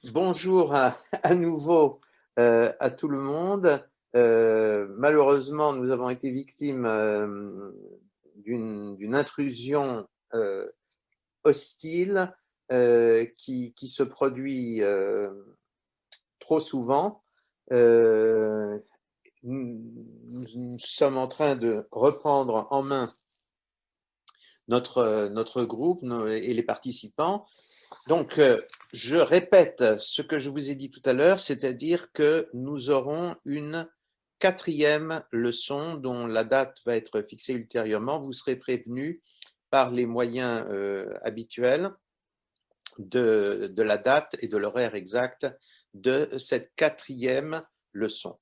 Bonjour à nouveau à tout le monde. Malheureusement, nous avons été victimes d'une intrusion hostile qui se produit trop souvent. Euh, nous sommes en train de reprendre en main notre groupe et les participants. Donc, je répète ce que je vous ai dit tout à l'heure, c'est-à-dire que nous aurons une quatrième leçon dont la date va être fixée ultérieurement. Vous serez prévenus par les moyens habituels de la date et de l'horaire exact de cette quatrième leçon.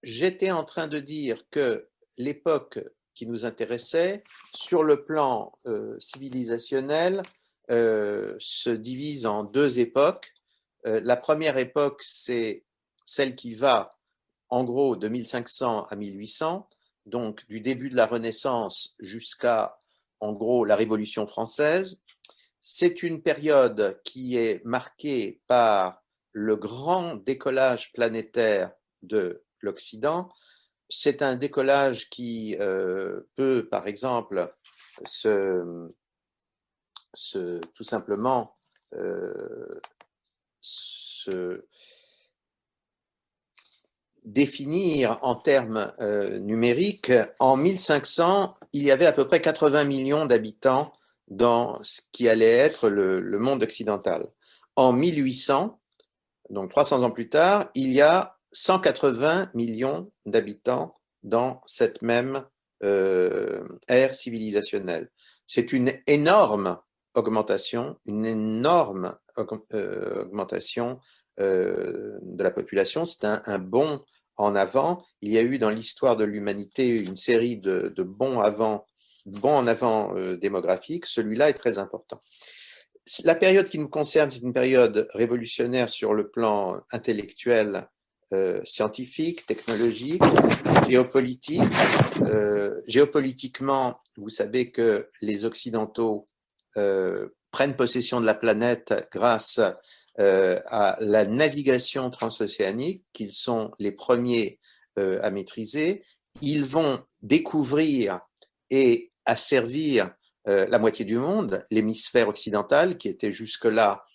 J'étais en train de dire que l'époque qui nous intéressait, sur le plan civilisationnel, se divise en deux époques. La première époque, c'est celle qui va en gros de 1500 à 1800, donc du début de la Renaissance jusqu'à en gros la Révolution française. C'est une période qui est marquée par le grand décollage planétaire de l'Occident. C'est un décollage qui peut, par exemple, tout simplement se définir en termes numériques. En 1500, il y avait à peu près 80 millions d'habitants dans ce qui allait être le monde occidental. En 1800, donc 300 ans plus tard, il y a 180 millions d'habitants dans cette même ère civilisationnelle. C'est une énorme augmentation, augmentation de la population. C'est un bond en avant. Il y a eu dans l'histoire de l'humanité une série de bons en avant démographiques. Celui-là est très important. La période qui nous concerne, c'est une période révolutionnaire sur le plan intellectuel, scientifique, technologique, géopolitique. Géopolitiquement, vous savez que les Occidentaux prennent possession de la planète grâce à la navigation transocéanique, qu'ils sont les premiers à maîtriser. Ils vont découvrir et asservir la moitié du monde, l'hémisphère occidental, qui était jusque-là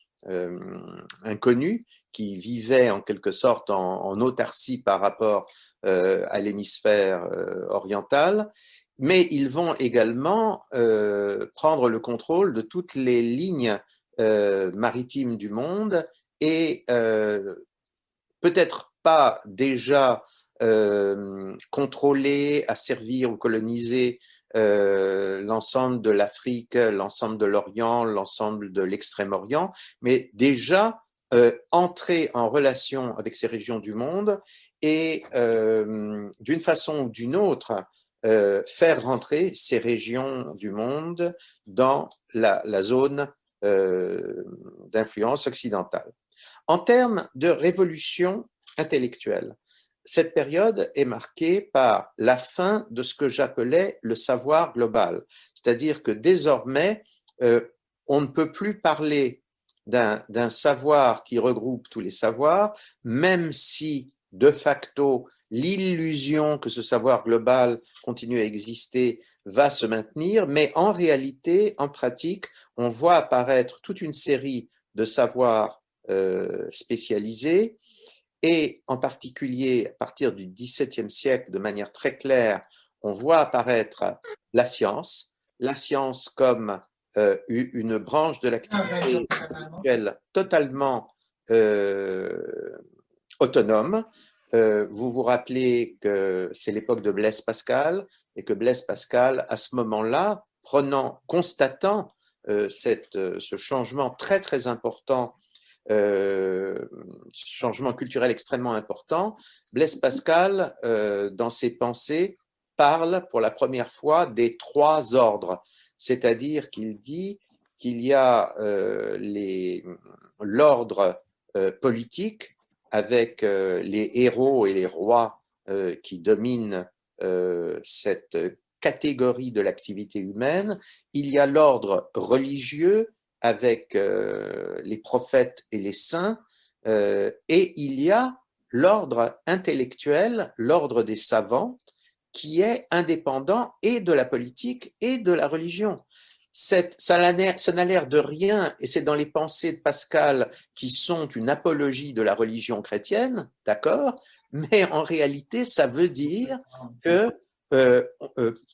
inconnu, qui vivait en quelque sorte en autarcie par rapport à l'hémisphère oriental, mais ils vont également prendre le contrôle de toutes les lignes maritimes du monde et peut-être pas déjà contrôler, asservir ou coloniser l'ensemble de l'Afrique, l'ensemble de l'Orient, l'ensemble de l'Extrême-Orient, mais déjà entrer en relation avec ces régions du monde et d'une façon ou d'une autre faire rentrer ces régions du monde dans la zone d'influence occidentale. En termes de révolution intellectuelle, cette période est marquée par la fin de ce que j'appelais le savoir global. C'est-à-dire que désormais, on ne peut plus parler d'un savoir qui regroupe tous les savoirs, même si de facto l'illusion que ce savoir global continue à exister va se maintenir, mais en réalité, en pratique, on voit apparaître toute une série de savoirs spécialisés et en particulier à partir du XVIIe siècle, de manière très claire, on voit apparaître la science comme une branche de l'activité intellectuelle totalement autonome. Vous vous rappelez que c'est l'époque de Blaise Pascal et que Blaise Pascal, à ce moment-là, constatant ce changement très très important, changement culturel extrêmement important, Blaise Pascal, dans ses pensées, parle pour la première fois des trois ordres, c'est-à-dire qu'il dit qu'il y a l'ordre politique avec les héros et les rois qui dominent cette catégorie de l'activité humaine. Il y a l'ordre religieux avec les prophètes et les saints, et il y a l'ordre intellectuel, l'ordre des savants, qui est indépendant et de la politique et de la religion. Ça n'a l'air de rien, et c'est dans les pensées de Pascal qui sont une apologie de la religion chrétienne, d'accord, mais en réalité, ça veut dire que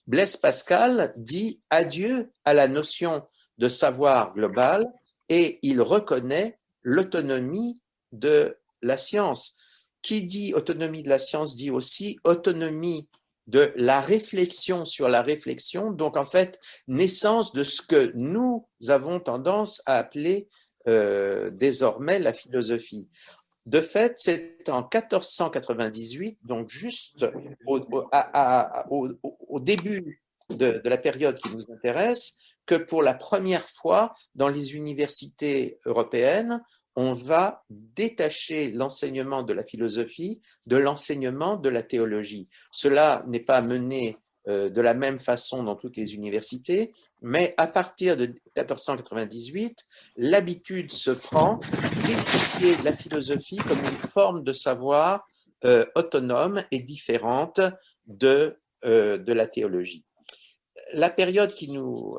Blaise Pascal dit adieu à la notion de savoir global et il reconnaît l'autonomie de la science. Qui dit autonomie de la science dit aussi autonomie de la réflexion sur la réflexion, donc en fait, naissance de ce que nous avons tendance à appeler désormais la philosophie. De fait, c'est en 1498, donc juste au début de la période qui nous intéresse, que pour la première fois dans les universités européennes, on va détacher l'enseignement de la philosophie de l'enseignement de la théologie. Cela n'est pas mené de la même façon dans toutes les universités, mais à partir de 1498, l'habitude se prend d'étudier la philosophie comme une forme de savoir autonome et différente de la théologie. La période qui nous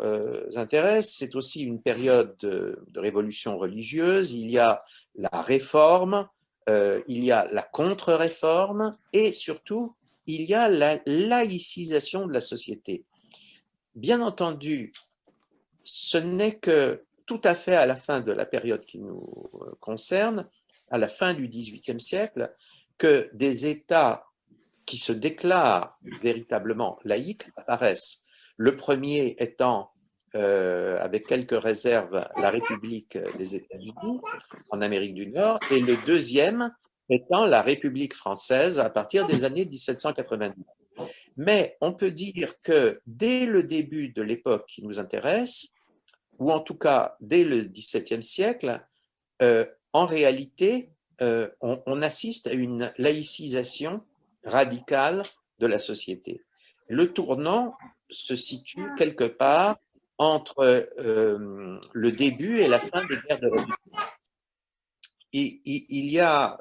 intéresse, c'est aussi une période de révolution religieuse. Il y a la réforme, il y a la contre-réforme et surtout, il y a la laïcisation de la société. Bien entendu, ce n'est que tout à fait à la fin de la période qui nous concerne, à la fin du XVIIIe siècle, que des États qui se déclarent véritablement laïques apparaissent. Le premier étant, avec quelques réserves, la République des États-Unis en Amérique du Nord, et le deuxième étant la République française à partir des années 1790. Mais on peut dire que dès le début de l'époque qui nous intéresse, ou en tout cas dès le XVIIe siècle, en réalité, on assiste à une laïcisation radicale de la société. Le tournant se situe quelque part entre le début et la fin des guerres de religion. Il y a,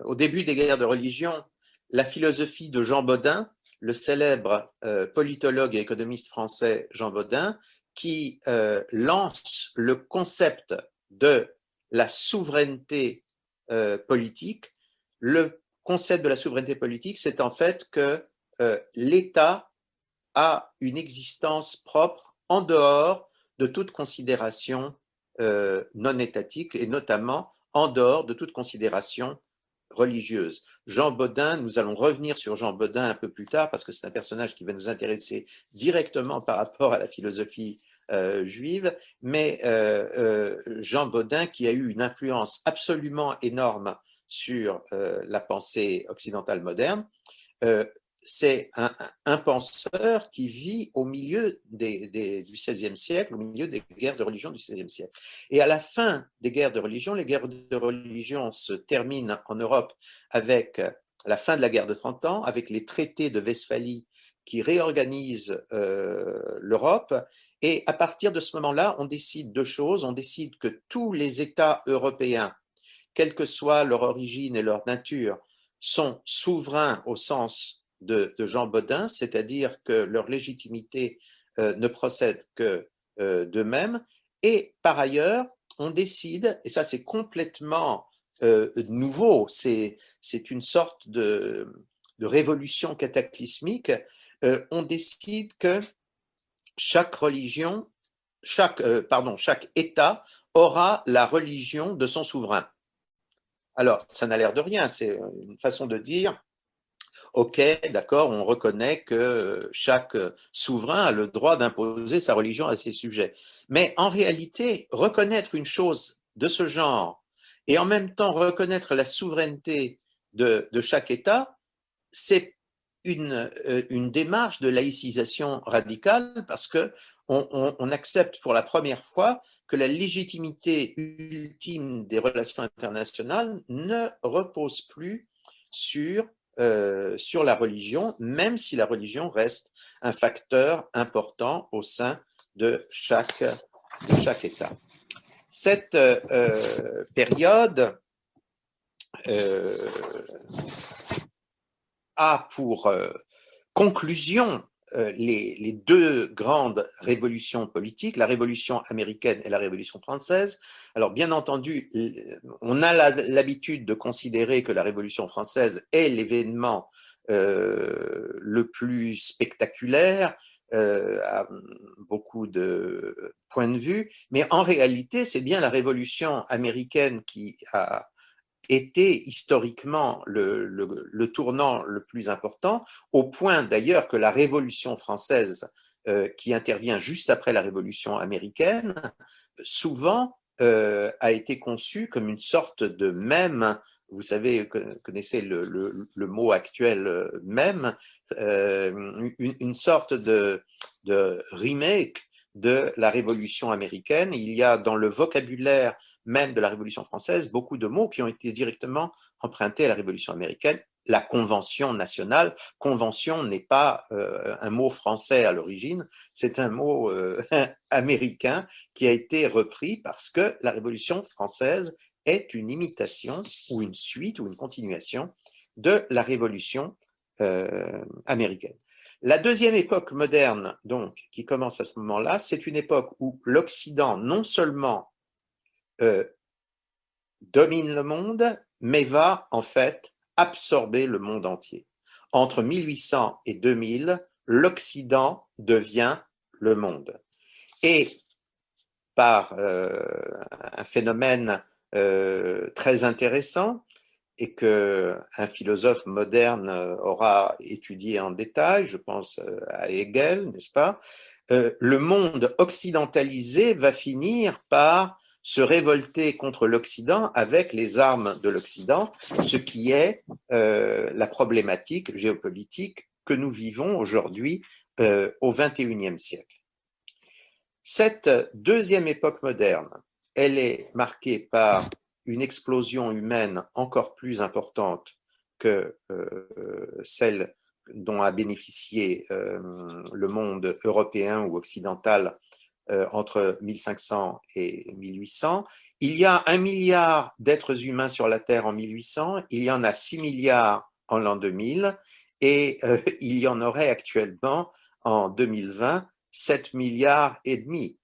au début des guerres de religion, la philosophie de Jean Bodin, le célèbre politologue et économiste français Jean Bodin, qui lance le concept de la souveraineté politique. Le concept de la souveraineté politique, c'est en fait que l'État a une existence propre en dehors de toute considération non étatique et notamment en dehors de toute considération religieuse. Jean Bodin, nous allons revenir sur Jean Bodin un peu plus tard parce que c'est un personnage qui va nous intéresser directement par rapport à la philosophie juive, mais Jean Bodin qui a eu une influence absolument énorme sur la pensée occidentale moderne, c'est un penseur qui vit au milieu du XVIe siècle, au milieu des guerres de religion du XVIe siècle. Et à la fin des guerres de religion, les guerres de religion se terminent en Europe avec la fin de la guerre de 30 ans, avec les traités de Westphalie qui réorganisent l'Europe. Et à partir de ce moment-là, on décide deux choses. On décide que tous les États européens, quelle que soit leur origine et leur nature, sont souverains au sens de Jean Bodin, c'est-à-dire que leur légitimité ne procède que d'eux-mêmes. Et par ailleurs, on décide, et ça c'est complètement nouveau, c'est une sorte de révolution cataclysmique, on décide que chaque religion, chaque État aura la religion de son souverain. Alors, ça n'a l'air de rien, c'est une façon de dire ok, d'accord, on reconnaît que chaque souverain a le droit d'imposer sa religion à ses sujets. Mais en réalité, reconnaître une chose de ce genre et en même temps reconnaître la souveraineté de chaque État, c'est une démarche de laïcisation radicale parce que on accepte pour la première fois que la légitimité ultime des relations internationales ne repose plus sur la religion, même si la religion reste un facteur important au sein de chaque de chaque État. Cette période a pour conclusion les deux grandes révolutions politiques, la révolution américaine et la révolution française. Alors bien entendu, on a l'habitude de considérer que la révolution française est l'événement le plus spectaculaire à beaucoup de points de vue, mais en réalité, c'est bien la révolution américaine qui a été historiquement le tournant le plus important, au point d'ailleurs que la Révolution française, qui intervient juste après la Révolution américaine, souvent a été conçue comme une sorte de mème. Vous savez, connaissez le mot actuel mème, une sorte de remake de la Révolution américaine. Il y a dans le vocabulaire même de la Révolution française beaucoup de mots qui ont été directement empruntés à la Révolution américaine. La Convention nationale, convention n'est pas un mot français à l'origine, c'est un mot américain qui a été repris parce que la Révolution française est une imitation ou une suite ou une continuation de la Révolution américaine. La deuxième époque moderne, donc, qui commence à ce moment-là, c'est une époque où l'Occident non seulement domine le monde, mais va en fait absorber le monde entier. Entre 1800 et 2000, l'Occident devient le monde. Et par un phénomène très intéressant, et qu'un philosophe moderne aura étudié en détail, je pense à Hegel, n'est-ce pas? Le monde occidentalisé va finir par se révolter contre l'Occident avec les armes de l'Occident, ce qui est la problématique géopolitique que nous vivons aujourd'hui au XXIe siècle. Cette deuxième époque moderne, elle est marquée par une explosion humaine encore plus importante que celle dont a bénéficié le monde européen ou occidental entre 1500 et 1800. Il y a 1 milliard d'êtres humains sur la Terre en 1800, il y en a 6 milliards en l'an 2000 et il y en aurait actuellement en 2020 7 milliards et demi.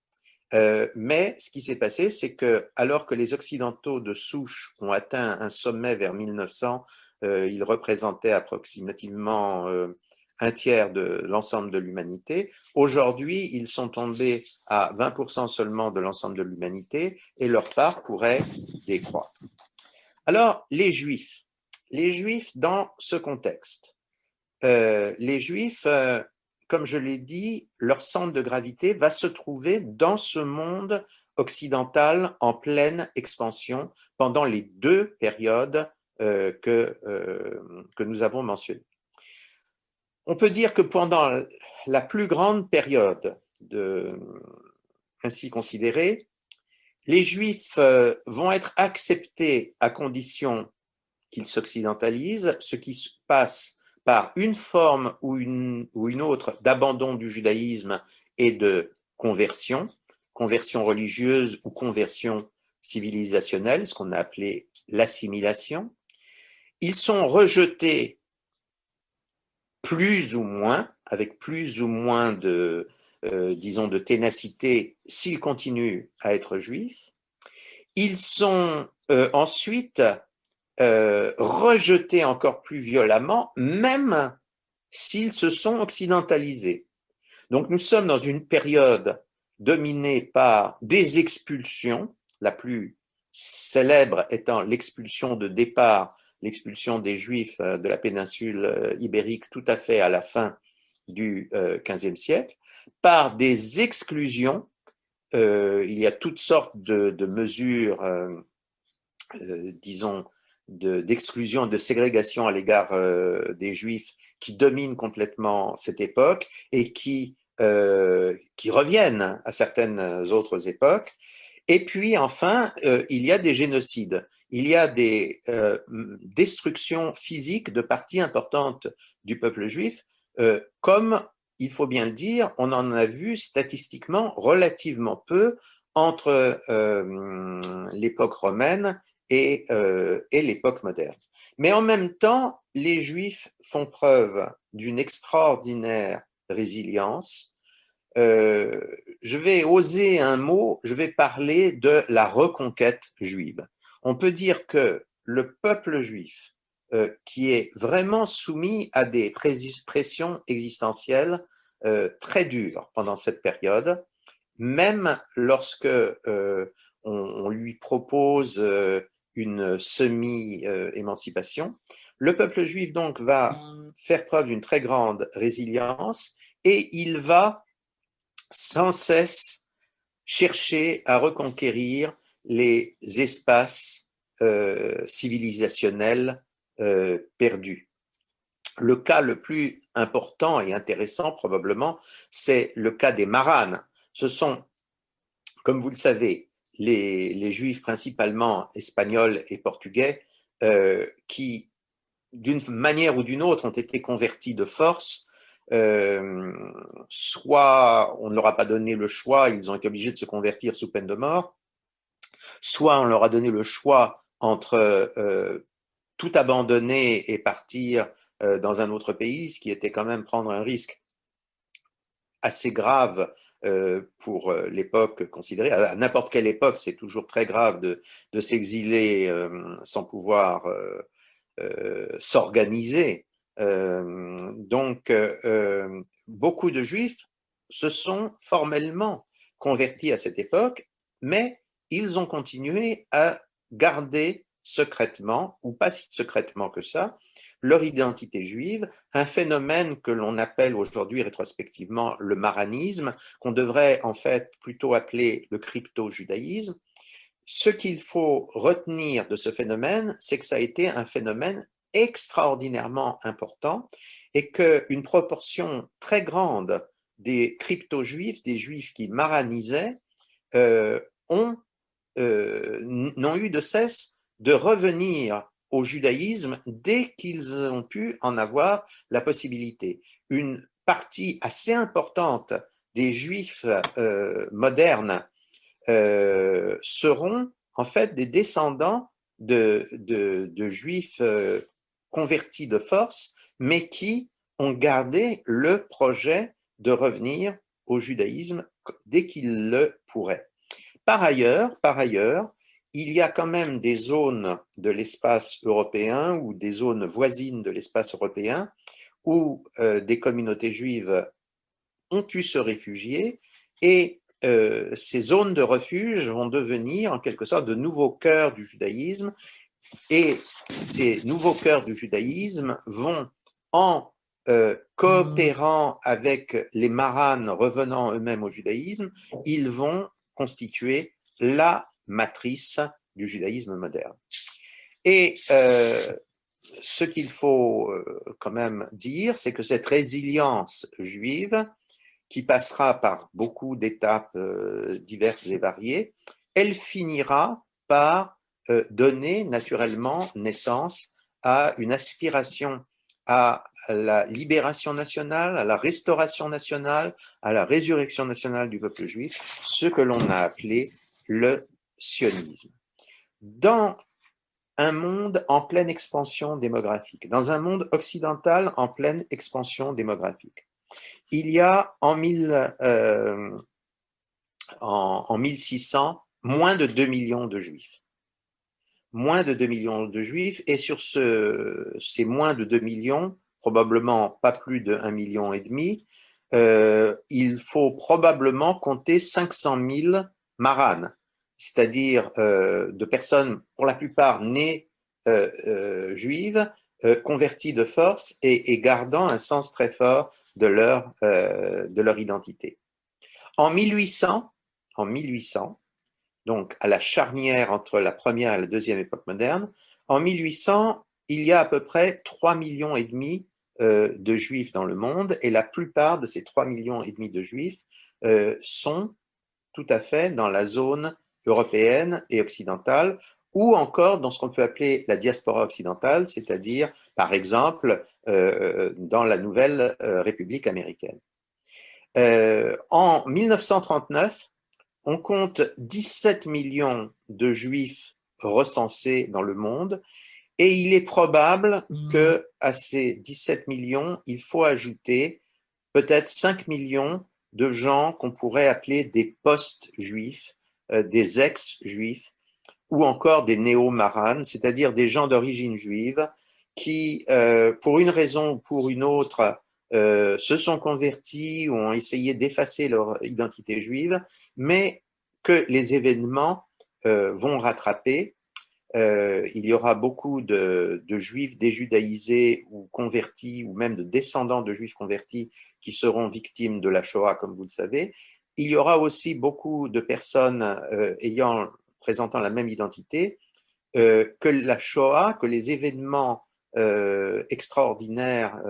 Mais ce qui s'est passé, c'est que alors que les Occidentaux de souche ont atteint un sommet vers 1900, ils représentaient approximativement un tiers de l'ensemble de l'humanité. Aujourd'hui, ils sont tombés à 20% seulement de l'ensemble de l'humanité et leur part pourrait décroître. Alors, les Juifs dans ce contexte, les Juifs, comme je l'ai dit, leur centre de gravité va se trouver dans ce monde occidental en pleine expansion pendant les deux périodes que nous avons mentionnées. On peut dire que pendant la plus grande période ainsi considérée, les Juifs vont être acceptés à condition qu'ils s'occidentalisent, ce qui se passe par une forme ou une autre d'abandon du judaïsme et de conversion religieuse ou conversion civilisationnelle, ce qu'on a appelé l'assimilation. Ils sont rejetés plus ou moins, avec plus ou moins de, disons, de ténacité s'ils continuent à être juifs. Ils sont ensuite rejetés encore plus violemment, même s'ils se sont occidentalisés. Donc nous sommes dans une période dominée par des expulsions, la plus célèbre étant l'expulsion de départ, l'expulsion des Juifs de la péninsule ibérique tout à fait à la fin du XVe siècle, par des exclusions. Il y a toutes sortes de mesures, disons, d'exclusion, de ségrégation à l'égard des Juifs qui dominent complètement cette époque et qui reviennent à certaines autres époques. Et puis enfin, il y a des génocides, il y a des destructions physiques de parties importantes du peuple juif, comme il faut bien le dire, on en a vu statistiquement relativement peu entre l'époque romaine et l'époque moderne. Mais en même temps, les Juifs font preuve d'une extraordinaire résilience. Je vais oser un mot, je vais parler de la reconquête juive. On peut dire que le peuple juif, qui est vraiment soumis à des pressions existentielles très dures pendant cette période, même lorsque on lui propose une semi-émancipation, le peuple juif donc va faire preuve d'une très grande résilience et il va sans cesse chercher à reconquérir les espaces civilisationnels perdus. Le cas le plus important et intéressant probablement, c'est le cas des Maranes. Ce sont, comme vous le savez, les Juifs principalement espagnols et portugais qui, d'une manière ou d'une autre, ont été convertis de force. Soit on ne leur a pas donné le choix, ils ont été obligés de se convertir sous peine de mort, soit on leur a donné le choix entre tout abandonner et partir dans un autre pays, ce qui était quand même prendre un risque assez grave pour l'époque considérée. À n'importe quelle époque, c'est toujours très grave de s'exiler sans pouvoir s'organiser. Donc, beaucoup de Juifs se sont formellement convertis à cette époque, mais ils ont continué à garder secrètement, ou pas si secrètement que ça, leur identité juive, un phénomène que l'on appelle aujourd'hui rétrospectivement le maranisme, qu'on devrait en fait plutôt appeler le crypto-judaïsme. Ce qu'il faut retenir de ce phénomène, c'est que ça a été un phénomène extraordinairement important et qu'une proportion très grande des crypto-juifs, des juifs qui maranisaient, n'ont eu de cesse de revenir au judaïsme dès qu'ils ont pu en avoir la possibilité. Une partie assez importante des juifs modernes seront en fait des descendants de juifs convertis de force, mais qui ont gardé le projet de revenir au judaïsme dès qu'ils le pourraient. Par ailleurs, il y a quand même des zones de l'espace européen ou des zones voisines de l'espace européen où des communautés juives ont pu se réfugier et ces zones de refuge vont devenir en quelque sorte de nouveaux cœurs du judaïsme et ces nouveaux cœurs du judaïsme vont, en coopérant avec les maranes revenant eux-mêmes au judaïsme, ils vont constituer la matrice du judaïsme moderne. Et ce qu'il faut quand même dire, c'est que cette résilience juive, qui passera par beaucoup d'étapes diverses et variées, elle finira par donner naturellement naissance à une aspiration à la libération nationale, à la restauration nationale, à la résurrection nationale du peuple juif, ce que l'on a appelé le sionisme. Dans un monde en pleine expansion démographique, dans un monde occidental en pleine expansion démographique, il y a en 1600 moins de 2 millions de juifs. Moins de 2 millions de juifs, et sur ces moins de 2 millions, probablement pas plus de 1,5 million, il faut probablement compter 500 000 maranes, c'est-à-dire de personnes, pour la plupart nées juives, converties de force et gardant un sens très fort de leur identité. En 1800, donc à la charnière entre la première et la deuxième époque moderne, en 1800, il y a à peu près 3,5 millions de juifs dans le monde, et la plupart de ces 3,5 millions de juifs sont tout à fait dans la zone européenne et occidentale, ou encore dans ce qu'on peut appeler la diaspora occidentale, c'est-à-dire, par exemple, dans la nouvelle République américaine. En 1939, on compte 17 millions de juifs recensés dans le monde et il est probable qu'à ces 17 millions, il faut ajouter peut-être 5 millions de gens qu'on pourrait appeler des post-juifs, des ex-juifs, ou encore des néo-maranes, c'est-à-dire des gens d'origine juive qui, pour une raison ou pour une autre, se sont convertis ou ont essayé d'effacer leur identité juive, mais que les événements vont rattraper. Il y aura beaucoup de juifs déjudaïsés ou convertis, ou même de descendants de juifs convertis qui seront victimes de la Shoah, comme vous le savez. Il y aura aussi beaucoup de personnes présentant la même identité, que la Shoah, que les événements extraordinaires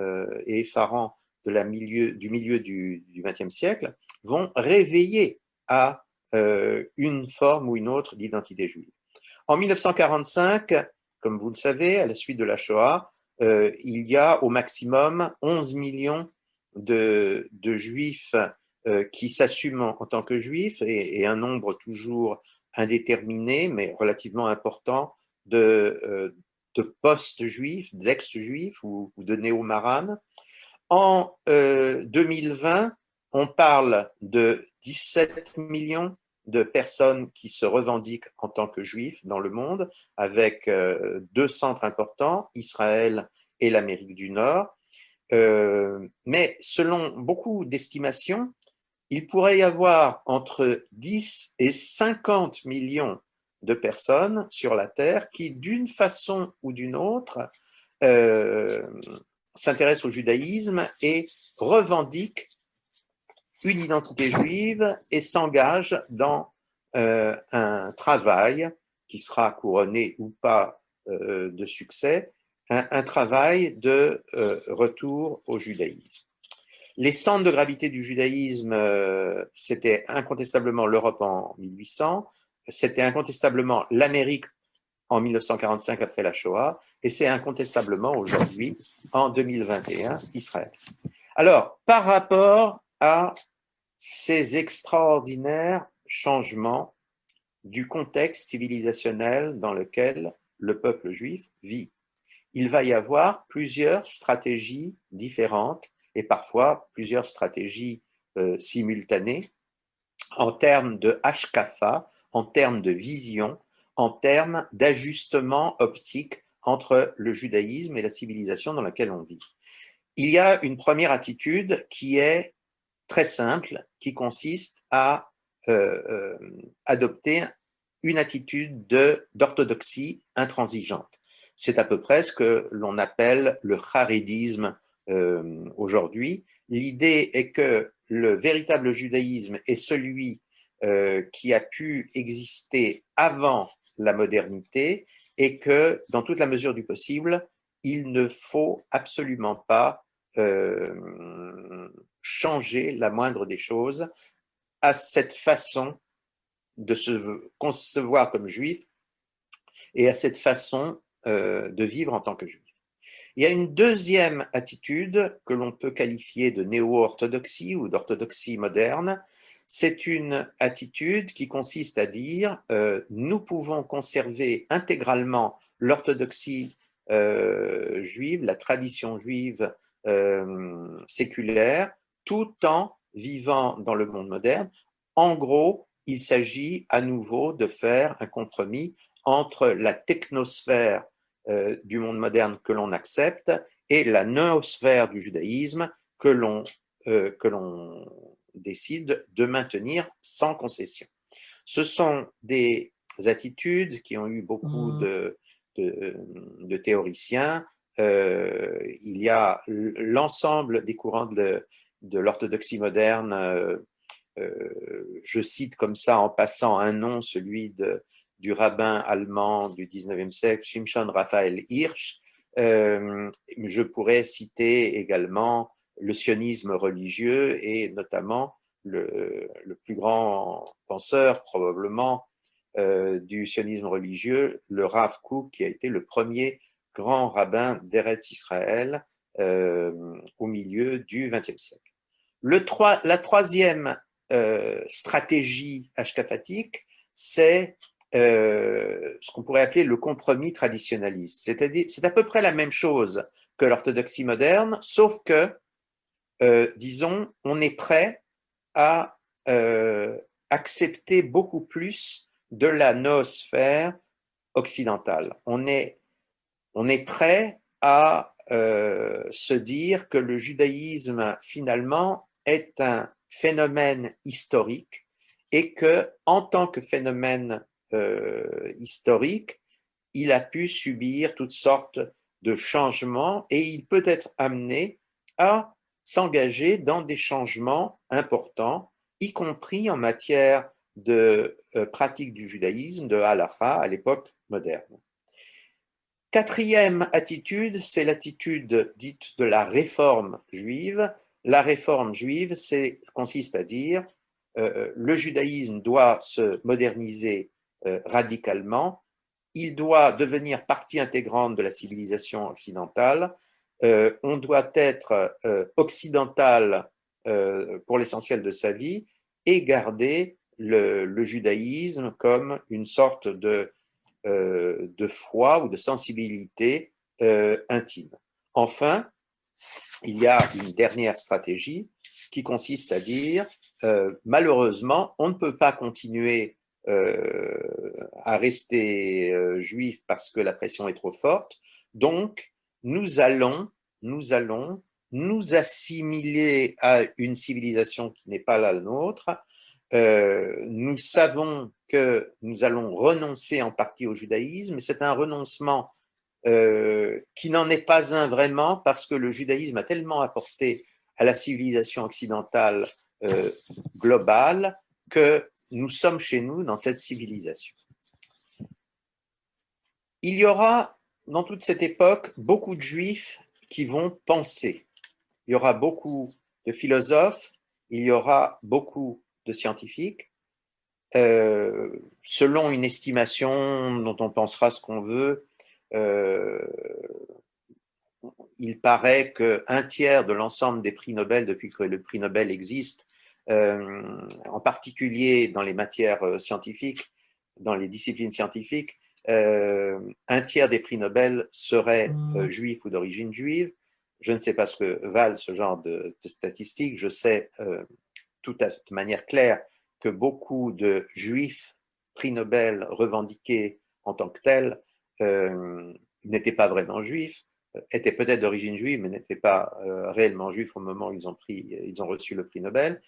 et effarants du milieu du XXe siècle vont réveiller à une forme ou une autre d'identité juive. En 1945, comme vous le savez, à la suite de la Shoah, il y a au maximum 11 millions de juifs qui s'assument en tant que juifs et un nombre toujours indéterminé, mais relativement important, de post-juifs, d'ex-juifs ou de néo-maranes. En 2020, on parle de 17 millions de personnes qui se revendiquent en tant que juifs dans le monde, avec deux centres importants, Israël et l'Amérique du Nord. Mais selon beaucoup d'estimations, il pourrait y avoir entre 10 et 50 millions de personnes sur la Terre qui, d'une façon ou d'une autre, s'intéressent au judaïsme et revendiquent une identité juive et s'engagent dans un travail qui sera couronné ou pas de succès, un travail de retour au judaïsme. Les centres de gravité du judaïsme, c'était incontestablement l'Europe en 1800, c'était incontestablement l'Amérique en 1945 après la Shoah, et c'est incontestablement aujourd'hui, en 2021, Israël. Alors, par rapport à ces extraordinaires changements du contexte civilisationnel dans lequel le peuple juif vit, il va y avoir plusieurs stratégies différentes et parfois plusieurs stratégies simultanées en termes de hashkafa, en termes de vision, en termes d'ajustement optique entre le judaïsme et la civilisation dans laquelle on vit. Il y a une première attitude qui est très simple, qui consiste à adopter une attitude d'orthodoxie intransigeante. C'est à peu près ce que l'on appelle le harédisme aujourd'hui. L'idée est que le véritable judaïsme est celui qui a pu exister avant la modernité et que, dans toute la mesure du possible, il ne faut absolument pas changer la moindre des choses à cette façon de se concevoir comme juif et à cette façon de vivre en tant que juif. Il y a une deuxième attitude que l'on peut qualifier de néo-orthodoxie ou d'orthodoxie moderne. C'est une attitude qui consiste à dire nous pouvons conserver intégralement l'orthodoxie juive, la tradition juive séculaire, tout en vivant dans le monde moderne. En gros, il s'agit à nouveau de faire un compromis entre la technosphère du monde moderne que l'on accepte et la noosphère du judaïsme que l'on décide de maintenir sans concession. Ce sont des attitudes qui ont eu beaucoup de théoriciens. Il y a l'ensemble des courants de l'orthodoxie moderne. Je cite comme ça en passant un nom, celui du rabbin allemand du 19e siècle, Shimshon Raphael Hirsch. Je pourrais citer également le sionisme religieux et notamment le plus grand penseur probablement du sionisme religieux, le Rav Kook, qui a été le premier grand rabbin d'Eretz Israël au milieu du XXe siècle. La troisième stratégie ashkafatique, c'est ce qu'on pourrait appeler le compromis traditionnaliste. C'est-à-dire, c'est à peu près la même chose que l'orthodoxie moderne, sauf que, disons, on est prêt à accepter beaucoup plus de la noosphère occidentale. On est prêt à se dire que le judaïsme, finalement, est un phénomène historique et que, en tant que phénomène historique, il a pu subir toutes sortes de changements et il peut être amené à s'engager dans des changements importants, y compris en matière de pratique du judaïsme, de halakha à l'époque moderne. Quatrième attitude, c'est l'attitude dite de la réforme juive. La réforme juive consiste à dire le judaïsme doit se moderniser radicalement, il doit devenir partie intégrante de la civilisation occidentale, on doit être occidental pour l'essentiel de sa vie et garder le judaïsme comme une sorte de foi ou de sensibilité intime. Enfin, il y a une dernière stratégie qui consiste à dire malheureusement, on ne peut pas continuer à rester juif parce que la pression est trop forte, donc nous allons nous assimiler à une civilisation qui n'est pas la nôtre. Nous savons que nous allons renoncer en partie au judaïsme, mais c'est un renoncement qui n'en est pas un vraiment parce que le judaïsme a tellement apporté à la civilisation occidentale globale que nous sommes chez nous dans cette civilisation. Il y aura dans toute cette époque beaucoup de juifs qui vont penser. Il y aura beaucoup de philosophes, il y aura beaucoup de scientifiques. Selon une estimation dont on pensera ce qu'on veut, il paraît qu'un tiers de l'ensemble des prix Nobel depuis que le prix Nobel existe, en particulier dans les matières scientifiques, dans les disciplines scientifiques, un tiers des prix Nobel seraient juifs ou d'origine juive. Je ne sais pas ce que valent ce genre de statistiques. Je sais de manière claire que beaucoup de juifs prix Nobel revendiqués en tant que tels n'étaient pas vraiment juifs, étaient peut-être d'origine juive, mais n'étaient pas réellement juifs au moment où ils ont reçu le prix Nobel.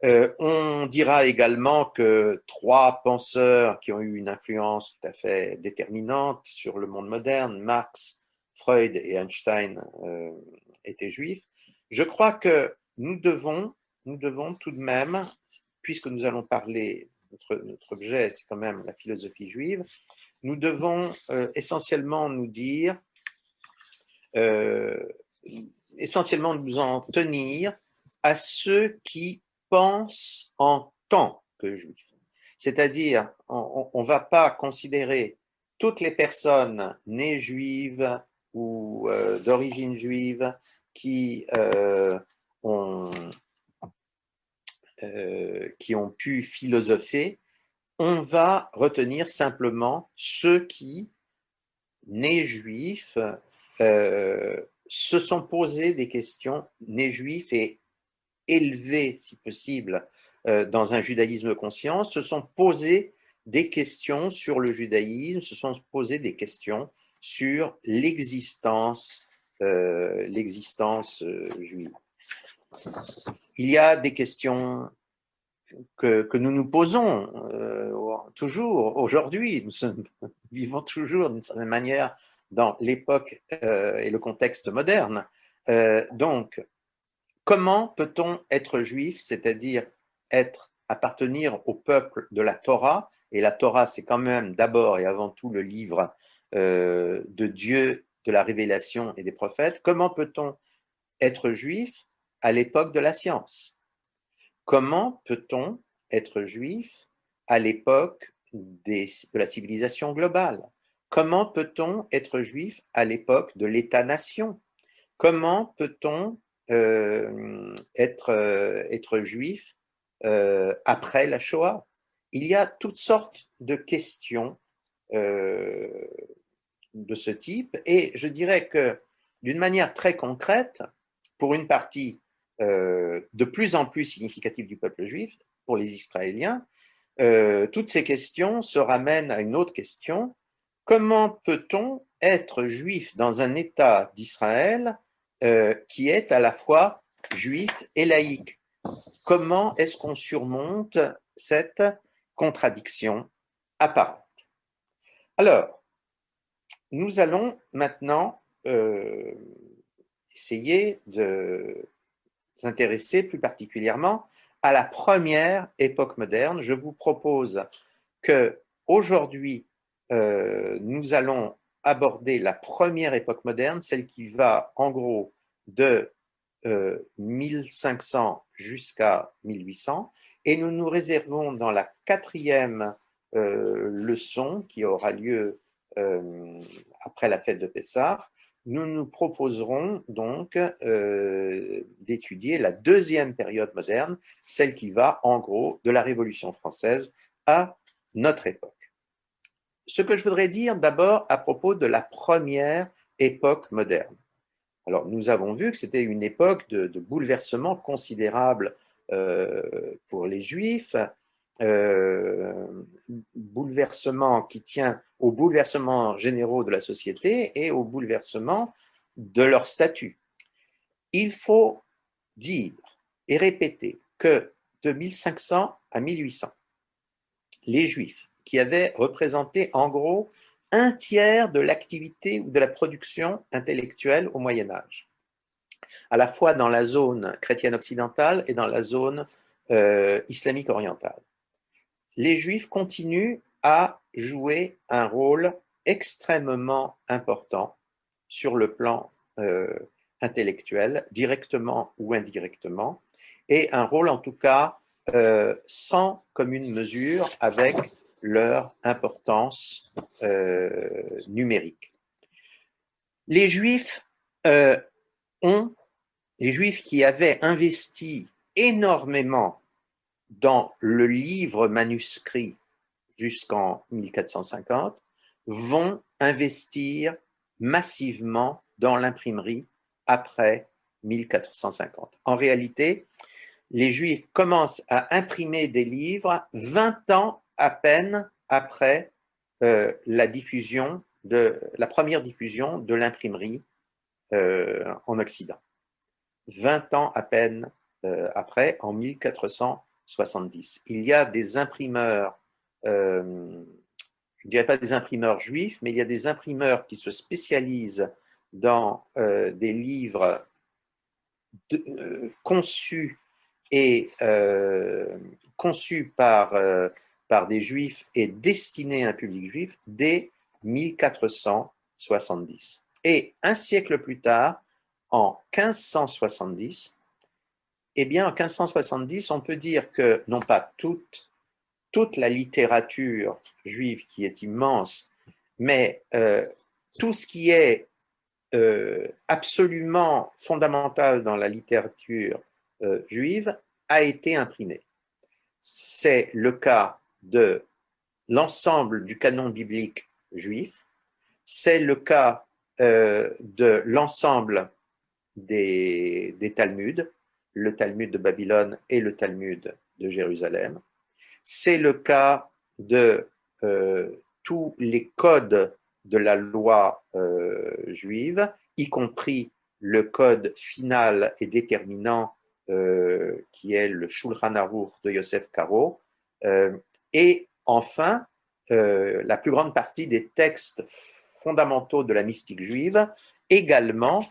On dira également que 3 penseurs qui ont eu une influence tout à fait déterminante sur le monde moderne, Marx, Freud et Einstein, étaient juifs. Je crois que nous devons tout de même, puisque nous allons parler, notre objet, c'est quand même la philosophie juive, nous devons essentiellement nous dire, essentiellement nous en tenir à ceux qui pensent en tant que juifs. C'est-à-dire, on ne va pas considérer toutes les personnes nées juives ou d'origine juive qui ont pu philosopher. On va retenir simplement ceux qui, nés juifs, se sont posés des questions, nés juifs et élevés, si possible, dans un judaïsme conscient, se sont posés des questions sur le judaïsme, se sont posés des questions sur l'existence juive. Il y a des questions que nous nous posons toujours aujourd'hui. Nous vivons toujours d'une certaine manière dans l'époque et le contexte moderne. Donc, comment peut-on être juif, c'est-à-dire appartenir au peuple de la Torah, et la Torah, c'est quand même d'abord et avant tout le livre de Dieu, de la révélation et des prophètes. Comment peut-on être juif à l'époque de la science? Comment peut-on être juif à l'époque de la civilisation globale? Comment peut-on être juif à l'époque de l'État-nation? Comment peut-on être juif après la Shoah? Il y a toutes sortes de questions de ce type, et je dirais que d'une manière très concrète, pour une partie de plus en plus significative du peuple juif, pour les Israéliens, toutes ces questions se ramènent à une autre question: comment peut-on être juif dans un État d'Israël qui est à la fois juif et laïque? Comment est-ce qu'on surmonte cette contradiction apparente? Alors, nous allons maintenant essayer de nous intéresser plus particulièrement à la première époque moderne. Je vous propose que aujourd'hui, nous allons aborder la première époque moderne, celle qui va en gros de 1500 jusqu'à 1800, et nous nous réservons dans la quatrième leçon qui aura lieu après la fête de Pessah, nous nous proposerons donc d'étudier la deuxième période moderne, celle qui va en gros de la Révolution française à notre époque. Ce que je voudrais dire d'abord à propos de la première époque moderne. Alors, nous avons vu que c'était une époque de bouleversement considérable pour les Juifs, bouleversement qui tient aux bouleversements généraux de la société et au bouleversement de leur statut. Il faut dire et répéter que de 1500 à 1800, les Juifs, qui avaient représenté en gros un tiers de l'activité ou de la production intellectuelle au Moyen Âge, à la fois dans la zone chrétienne occidentale et dans la zone islamique orientale. Les Juifs continuent à jouer un rôle extrêmement important sur le plan intellectuel, directement ou indirectement, et un rôle en tout cas sans commune mesure avec leur importance numérique. Les Juifs les Juifs qui avaient investi énormément dans le livre manuscrit jusqu'en 1450 vont investir massivement dans l'imprimerie après 1450. En réalité, les Juifs commencent à imprimer des livres 20 ans à peine après la première diffusion de l'imprimerie en Occident. 20 ans à peine après, en 1470. Il y a des imprimeurs, je ne dirais pas des imprimeurs juifs, mais il y a des imprimeurs qui se spécialisent dans des livres conçus par des juifs et destinés à un public juif dès 1470. Et un siècle plus tard, en 1570, eh bien, en 1570, on peut dire que, non pas toute la littérature juive qui est immense, mais tout ce qui est absolument fondamental dans la littérature juive a été imprimé. C'est le cas de l'ensemble du canon biblique juif, c'est le cas de l'ensemble des Talmuds, le Talmud de Babylone et le Talmud de Jérusalem. C'est le cas de tous les codes de la loi juive, y compris le code final et déterminant qui est le Shulchan Aruch de Yosef Karo, et enfin la plus grande partie des textes fondamentaux de la mystique juive également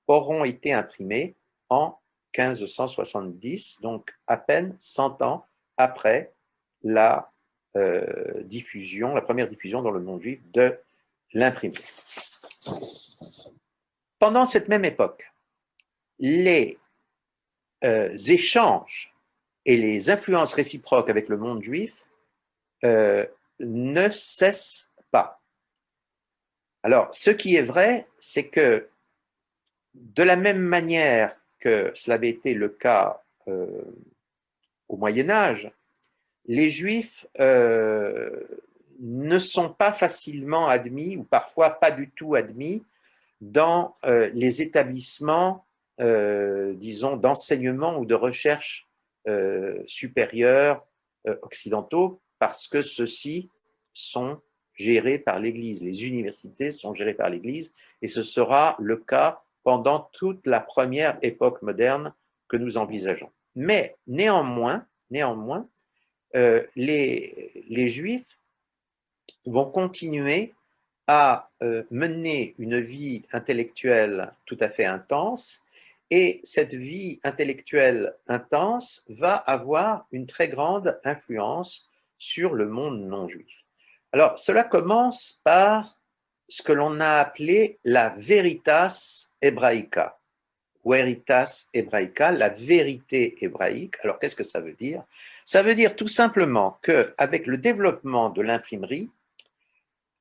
auront été imprimés en 1570, donc à peine 100 ans après la première diffusion dans le monde juif de l'imprimerie. Pendant cette même époque, les échanges et les influences réciproques avec le monde juif ne cessent pas. Alors, ce qui est vrai, c'est que de la même manière que cela avait été le cas au Moyen-Âge, les Juifs ne sont pas facilement admis, ou parfois pas du tout admis, dans les établissements, disons, d'enseignement ou de recherche supérieure occidentaux, parce que ceux-ci sont gérés par l'Église. Les universités sont gérées par l'Église, et ce sera le cas pendant toute la première époque moderne que nous envisageons. Mais néanmoins, les Juifs vont continuer à mener une vie intellectuelle tout à fait intense, et cette vie intellectuelle intense va avoir une très grande influence sur le monde non juif. Alors, cela commence par ce que l'on a appelé la veritas hebraica. Veritas hebraica, la vérité hébraïque. Alors, qu'est-ce que ça veut dire? Ça veut dire tout simplement qu'avec le développement de l'imprimerie,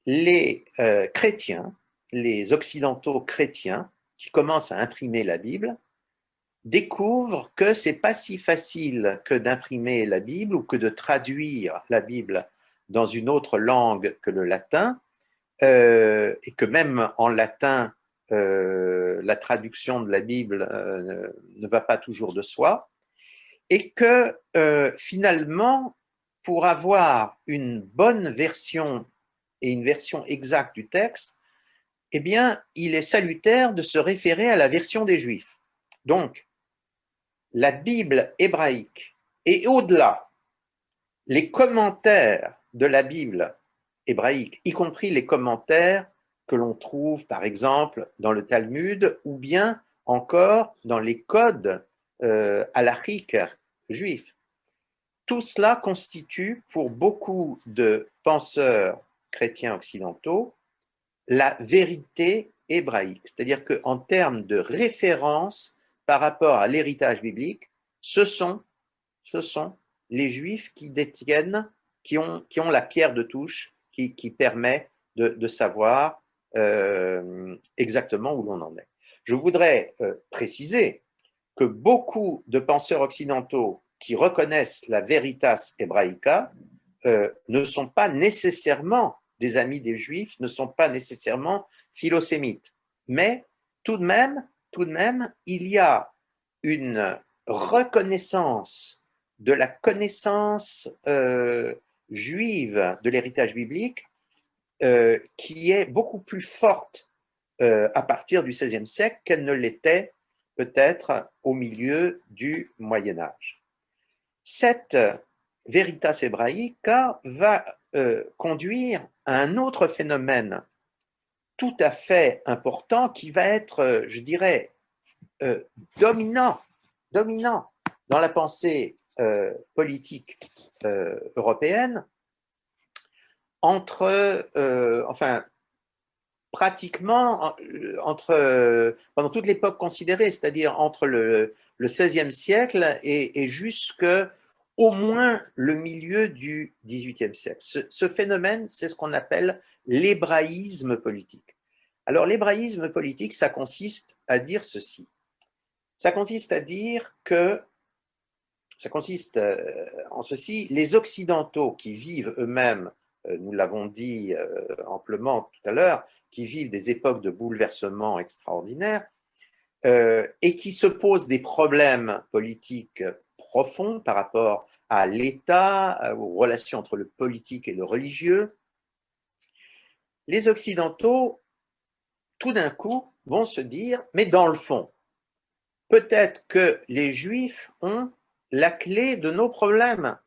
les chrétiens, les occidentaux chrétiens qui commencent à imprimer la Bible, découvrent que c'est pas si facile que d'imprimer la Bible ou que de traduire la Bible dans une autre langue que le latin, et que même en latin, la traduction de la Bible ne va pas toujours de soi, et que finalement, pour avoir une bonne version et une version exacte du texte, eh bien, il est salutaire de se référer à la version des Juifs. Donc, la Bible hébraïque et au-delà, les commentaires de la Bible hébraïque, y compris les commentaires que l'on trouve, par exemple, dans le Talmud ou bien encore dans les codes halachiques juifs. Tout cela constitue pour beaucoup de penseurs chrétiens occidentaux la vérité hébraïque. C'est-à-dire qu'en termes de référence par rapport à l'héritage biblique, ce sont les Juifs qui détiennent, qui ont la pierre de touche qui permet de savoir exactement où l'on en est. Je voudrais préciser que beaucoup de penseurs occidentaux qui reconnaissent la veritas hebraica ne sont pas nécessairement des amis des Juifs, ne sont pas nécessairement philosémites. Mais tout de même, il y a une reconnaissance de la connaissance juive de l'héritage biblique qui est beaucoup plus forte à partir du XVIe siècle qu'elle ne l'était peut-être au milieu du Moyen Âge. Cette veritas hebraica va conduire à un autre phénomène tout à fait important qui va être, je dirais, dominant dans la pensée politique européenne pratiquement pendant toute l'époque considérée, c'est-à-dire entre le XVIe siècle et jusque au moins le milieu du XVIIIe siècle. Ce phénomène, c'est ce qu'on appelle l'hébraïsme politique. Alors l'hébraïsme politique, ça consiste à dire ceci. Ça consiste en ceci, les Occidentaux qui vivent eux-mêmes, nous l'avons dit amplement tout à l'heure, qui vivent des époques de bouleversements extraordinaires et qui se posent des problèmes politiques profonds par rapport à l'État, aux relations entre le politique et le religieux, les Occidentaux, tout d'un coup, vont se dire, mais dans le fond, peut-être que les Juifs ont la clé de nos problèmes.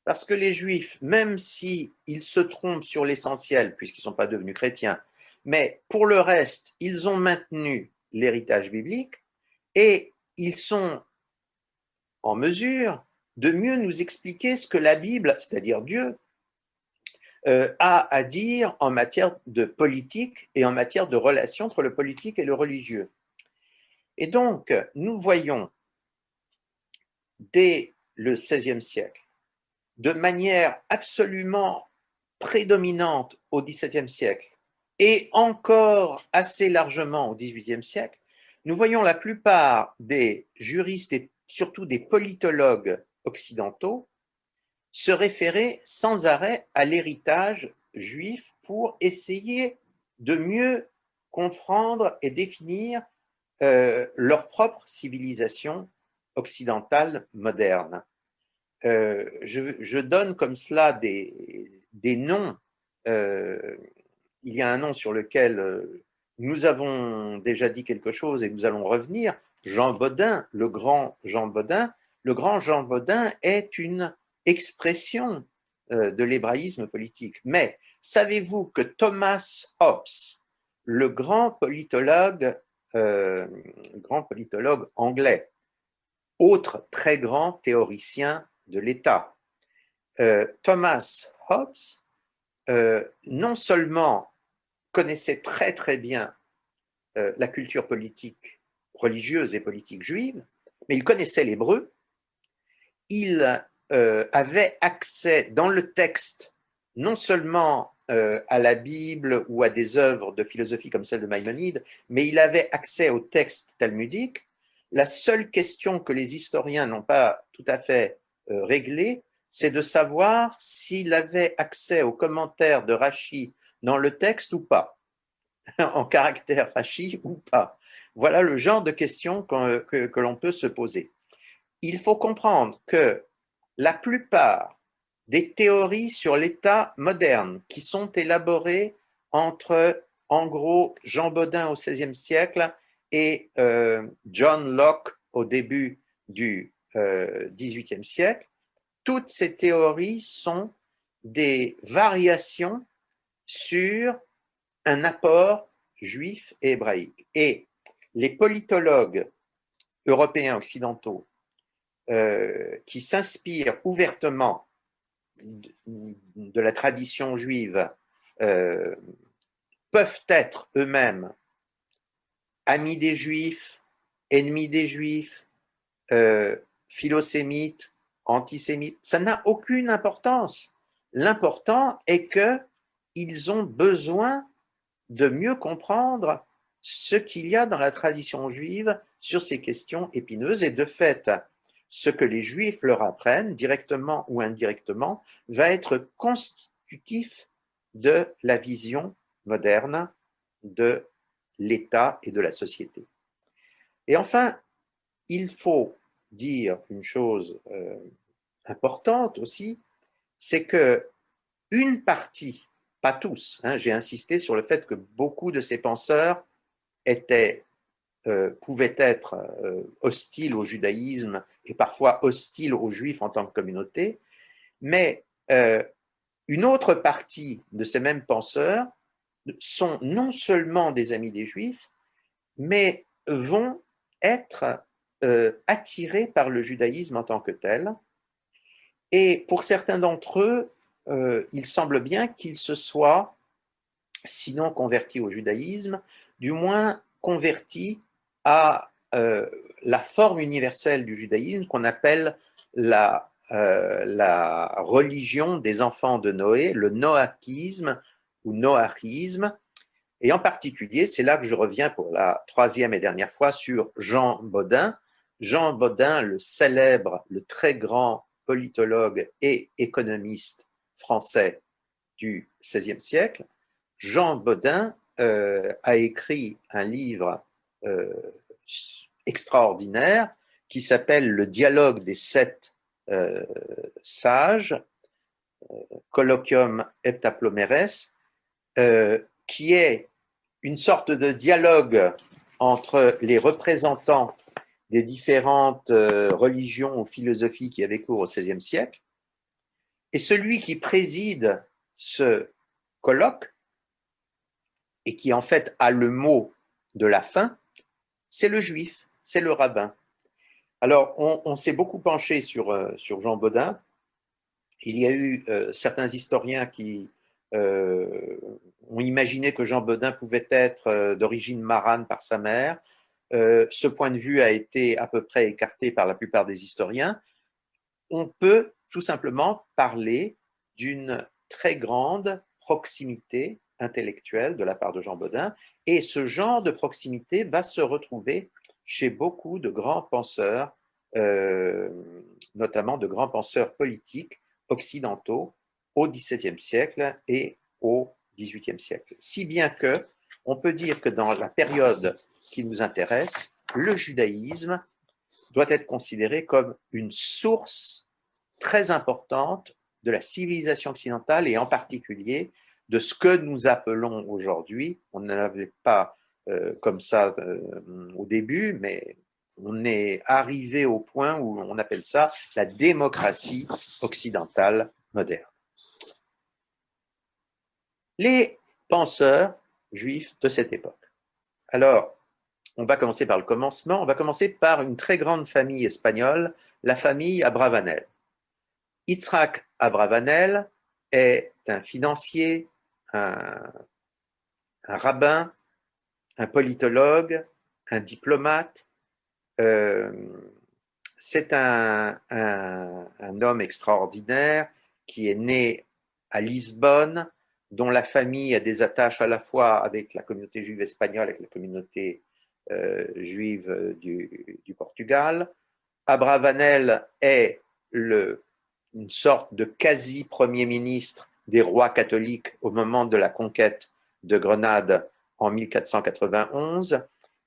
Parce que les Juifs, même s'ils se trompent sur l'essentiel, puisqu'ils ne sont pas devenus chrétiens, mais pour le reste, ils ont maintenu l'héritage biblique et ils sont en mesure de mieux nous expliquer ce que la Bible, c'est-à-dire Dieu, a à dire en matière de politique et en matière de relation entre le politique et le religieux. Et donc, nous voyons dès le XVIe siècle, de manière absolument prédominante au XVIIe siècle et encore assez largement au XVIIIe siècle, nous voyons la plupart des juristes et surtout des politologues occidentaux se référer sans arrêt à l'héritage juif pour essayer de mieux comprendre et définir leur propre civilisation occidentale moderne. Je donne comme cela des noms. Il y a un nom sur lequel nous avons déjà dit quelque chose et nous allons revenir. Jean Bodin, le grand Jean Bodin. Le grand Jean Bodin est une expression de l'hébraïsme politique. Mais savez-vous que Thomas Hobbes, le grand politologue anglais, autre très grand théoricien de l'État, Thomas Hobbes, non seulement connaissait très très bien la culture politique, religieuse et politique juive, mais il connaissait l'hébreu, il avait accès dans le texte non seulement à la Bible ou à des œuvres de philosophie comme celle de Maïmonide, mais il avait accès au texte talmudique. La seule question que les historiens n'ont pas tout à fait réglée, c'est de savoir s'il avait accès aux commentaires de Rachi dans le texte ou pas, en caractère Rachi ou pas. Voilà le genre de questions que l'on peut se poser. Il faut comprendre que la plupart des théories sur l'État moderne qui sont élaborées entre, en gros, Jean Bodin au XVIe siècle et John Locke au début du XVIIIe siècle, toutes ces théories sont des variations sur un apport juif et hébraïque. Et les politologues européens occidentaux qui s'inspirent ouvertement de la tradition juive peuvent être eux-mêmes amis des juifs, ennemis des juifs, philosémites, antisémites. Ça n'a aucune importance. L'important est qu'ils ont besoin de mieux comprendre ce qu'il y a dans la tradition juive sur ces questions épineuses. Et de fait, ce que les Juifs leur apprennent, directement ou indirectement, va être constitutif de la vision moderne de l'État et de la société. Et enfin, il faut dire une chose importante aussi, c'est que une partie, pas tous, j'ai insisté sur le fait que beaucoup de ces penseurs pouvaient être hostiles au judaïsme et parfois hostiles aux juifs en tant que communauté, mais une autre partie de ces mêmes penseurs sont non seulement des amis des juifs, mais vont être attirés par le judaïsme en tant que tel. Et pour certains d'entre eux, il semble bien qu'ils se soient, sinon convertis au judaïsme, du moins convertis à la forme universelle du judaïsme qu'on appelle la religion des enfants de Noé, le noachisme ou noachisme. Et en particulier, c'est là que je reviens pour la troisième et dernière fois sur Jean Bodin. Jean Bodin, le célèbre, le très grand politologue et économiste français du XVIe siècle. Jean Bodin a écrit un livre extraordinaire qui s'appelle Le dialogue des sept sages, Colloquium Heptaplomeres, qui est une sorte de dialogue entre les représentants des différentes religions ou philosophies qui avaient cours au XVIe siècle. Et celui qui préside ce colloque, et qui en fait a le mot de la fin, c'est le juif, c'est le rabbin. Alors, on s'est beaucoup penché sur Jean Bodin. Il y a eu certains historiens qui ont imaginé que Jean Bodin pouvait être d'origine marane par sa mère. Ce point de vue a été à peu près écarté par la plupart des historiens. On peut tout simplement parler d'une très grande proximité intellectuelle de la part de Jean Bodin, et ce genre de proximité va se retrouver chez beaucoup de grands penseurs, notamment de grands penseurs politiques occidentaux au XVIIe siècle et au XVIIIe siècle. Si bien que on peut dire que dans la période qui nous intéresse, le judaïsme doit être considéré comme une source très importante de la civilisation occidentale et en particulier de ce que nous appelons aujourd'hui, on n'avait pas comme ça au début, mais on est arrivé au point où on appelle ça la démocratie occidentale moderne. Les penseurs juifs de cette époque. Alors, on va commencer par le commencement, on va commencer par une très grande famille espagnole, la famille Abravanel. Yitzhak Abravanel est un financier, un rabbin, un politologue, un diplomate. C'est un homme extraordinaire qui est né à Lisbonne, dont la famille a des attaches à la fois avec la communauté juive espagnole et avec la communauté juive du Portugal. Abravanel est une sorte de quasi-premier ministre des rois catholiques au moment de la conquête de Grenade en 1491.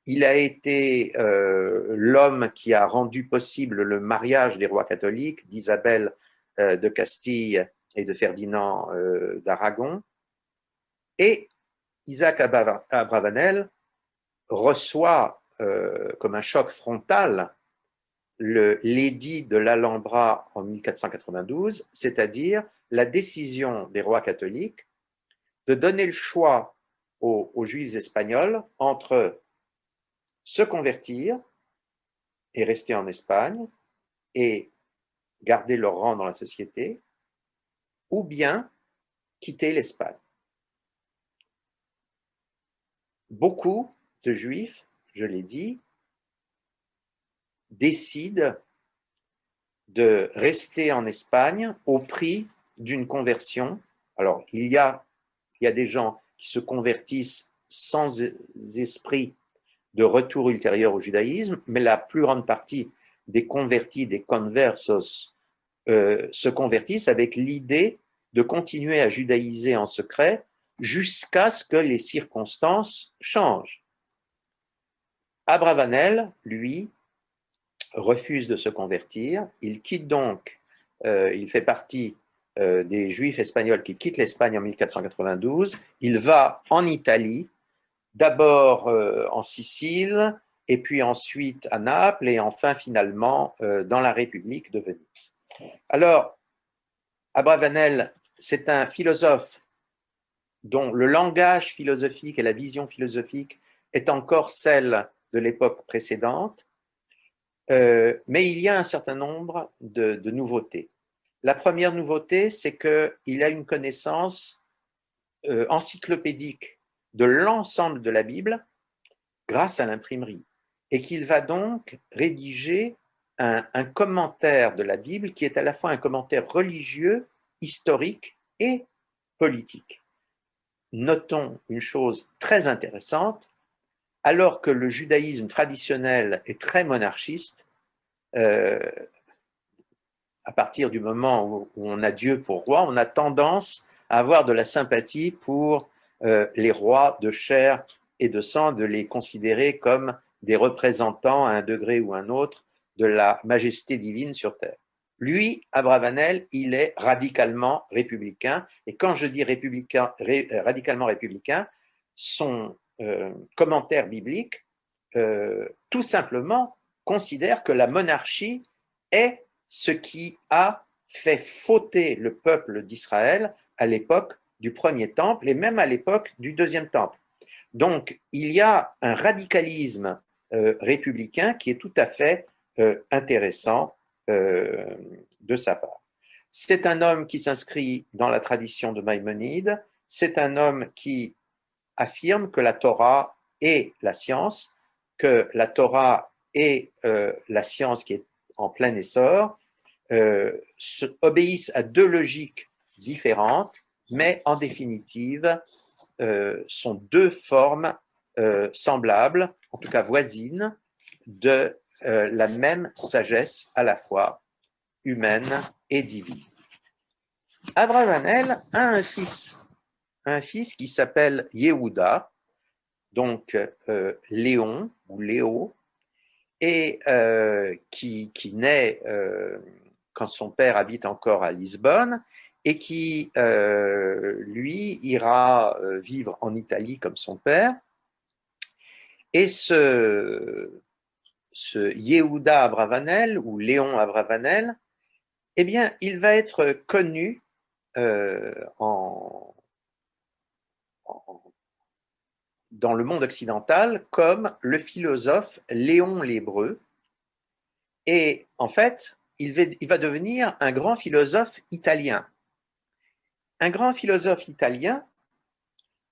Il a été l'homme qui a rendu possible le mariage des rois catholiques, d'Isabelle de Castille et de Ferdinand d'Aragon. Et Isaac Abravanel reçoit comme un choc frontal l'édit de l'Alhambra en 1492, c'est-à-dire la décision des rois catholiques de donner le choix aux juifs espagnols entre se convertir et rester en Espagne et garder leur rang dans la société, ou bien quitter l'Espagne. Beaucoup de juifs, je l'ai dit, décident de rester en Espagne au prix d'une conversion. Alors, il y a des gens qui se convertissent sans esprit de retour ultérieur au judaïsme, mais la plus grande partie des convertis, des conversos, se convertissent avec l'idée de continuer à judaïser en secret jusqu'à ce que les circonstances changent. Abravanel, lui, refuse de se convertir. Il quitte donc, il fait partie des Juifs espagnols qui quittent l'Espagne en 1492. Il va en Italie, d'abord en Sicile, et puis ensuite à Naples, et enfin finalement dans la République de Venise. Alors, Abravanel, c'est un philosophe dont le langage philosophique et la vision philosophique est encore celle de l'époque précédente, mais il y a un certain nombre de nouveautés. La première nouveauté, c'est qu'il a une connaissance encyclopédique de l'ensemble de la Bible grâce à l'imprimerie, et qu'il va donc rédiger un commentaire de la Bible qui est à la fois un commentaire religieux, historique et politique. Notons une chose très intéressante, alors que le judaïsme traditionnel est très monarchiste, à partir du moment où on a Dieu pour roi, on a tendance à avoir de la sympathie pour les rois de chair et de sang, de les considérer comme des représentants à un degré ou un autre de la majesté divine sur terre. Lui, Abravanel, il est radicalement républicain, et quand je dis radicalement républicain, son commentaire biblique tout simplement considère que la monarchie est ce qui a fait fauter le peuple d'Israël à l'époque du premier temple et même à l'époque du deuxième temple. Donc, il y a un radicalisme républicain qui est tout à fait intéressant de sa part. C'est un homme qui s'inscrit dans la tradition de Maïmonide, c'est un homme qui affirme que la Torah est la science, que la Torah est la science qui est en plein essor, obéissent à deux logiques différentes, mais en définitive sont deux formes semblables, en tout cas voisines, de la même sagesse à la fois humaine et divine. Abravanel a un fils qui s'appelle Yehuda, donc Léon ou Léo, et qui naît quand son père habite encore à Lisbonne, et qui, lui, ira vivre en Italie comme son père. Et ce Yehuda Abravanel, ou Léon Abravanel, eh bien, il va être connu dans le monde occidental comme le philosophe Léon l'Hébreu. Et en fait, il va devenir un grand philosophe italien. Un grand philosophe italien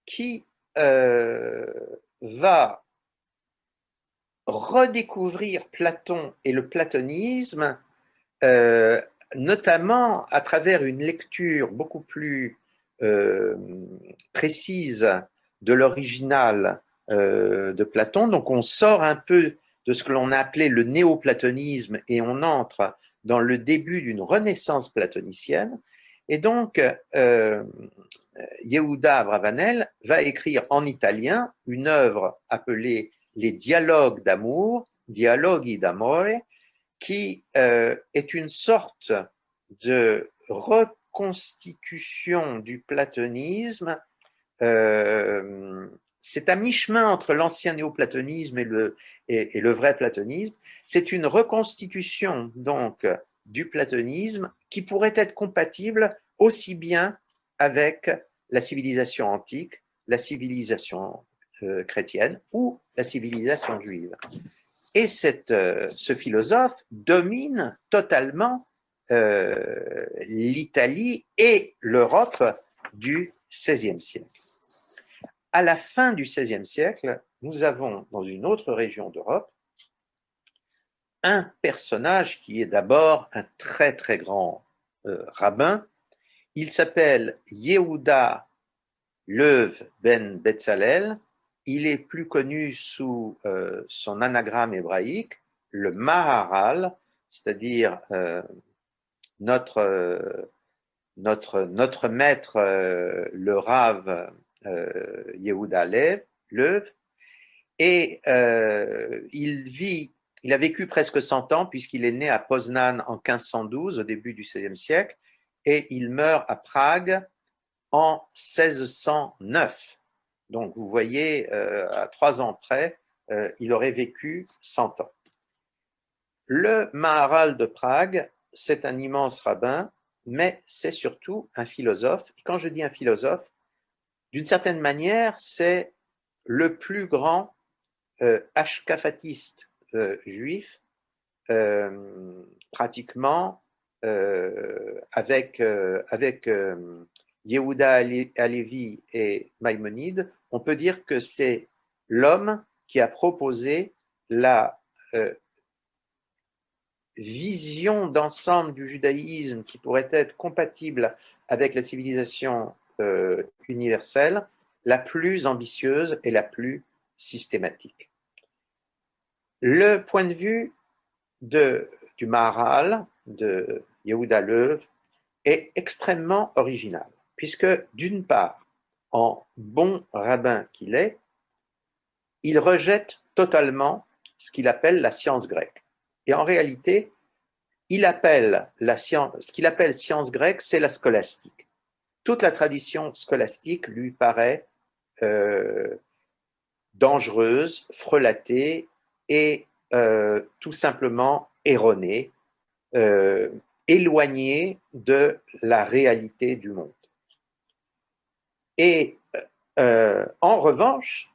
qui va redécouvrir Platon et le platonisme, notamment à travers une lecture beaucoup plus précise de l'original de Platon. Donc on sort un peu de ce que l'on a appelé le néoplatonisme et on entre dans le début d'une renaissance platonicienne. Et donc, Yehuda Abravanel va écrire en italien une œuvre appelée Les dialogues d'amour, Dialoghi d'amore, qui est une sorte de reconstitution du platonisme. C'est à mi-chemin entre l'ancien néoplatonisme et le vrai platonisme. C'est une reconstitution donc du platonisme qui pourrait être compatible aussi bien avec la civilisation antique, la civilisation chrétienne ou la civilisation juive. Et ce philosophe domine totalement l'Italie et l'Europe du XVIe siècle. À la fin du XVIe siècle, nous avons dans une autre région d'Europe un personnage qui est d'abord un très très grand rabbin. Il s'appelle Yehuda Lev ben Betzalel. Il est plus connu sous son anagramme hébraïque, le Maharal, c'est-à-dire notre maître, le Rav Yehuda Lev, et il a vécu presque 100 ans puisqu'il est né à Poznan en 1512, au début du XVIe siècle, et il meurt à Prague en 1609. Donc vous voyez, à 3 ans près, il aurait vécu 100 ans. Le Maharal de Prague, c'est un immense rabbin, mais c'est surtout un philosophe. Et quand je dis un philosophe, d'une certaine manière, c'est le plus grand ashkafatiste juif, pratiquement avec Yehuda Halevi et Maïmonide. On peut dire que c'est l'homme qui a proposé la vision d'ensemble du judaïsme qui pourrait être compatible avec la civilisation universelle, la plus ambitieuse et la plus systématique. Le point de vue du Maharal, de Yehuda Lev, est extrêmement original, puisque d'une part, en bon rabbin qu'il est, il rejette totalement ce qu'il appelle la science grecque. Et en réalité, ce qu'il appelle science grecque, c'est la scolastique. Toute la tradition scolastique lui paraît dangereuse, frelatée et tout simplement erronée, éloignée de la réalité du monde. Et en revanche,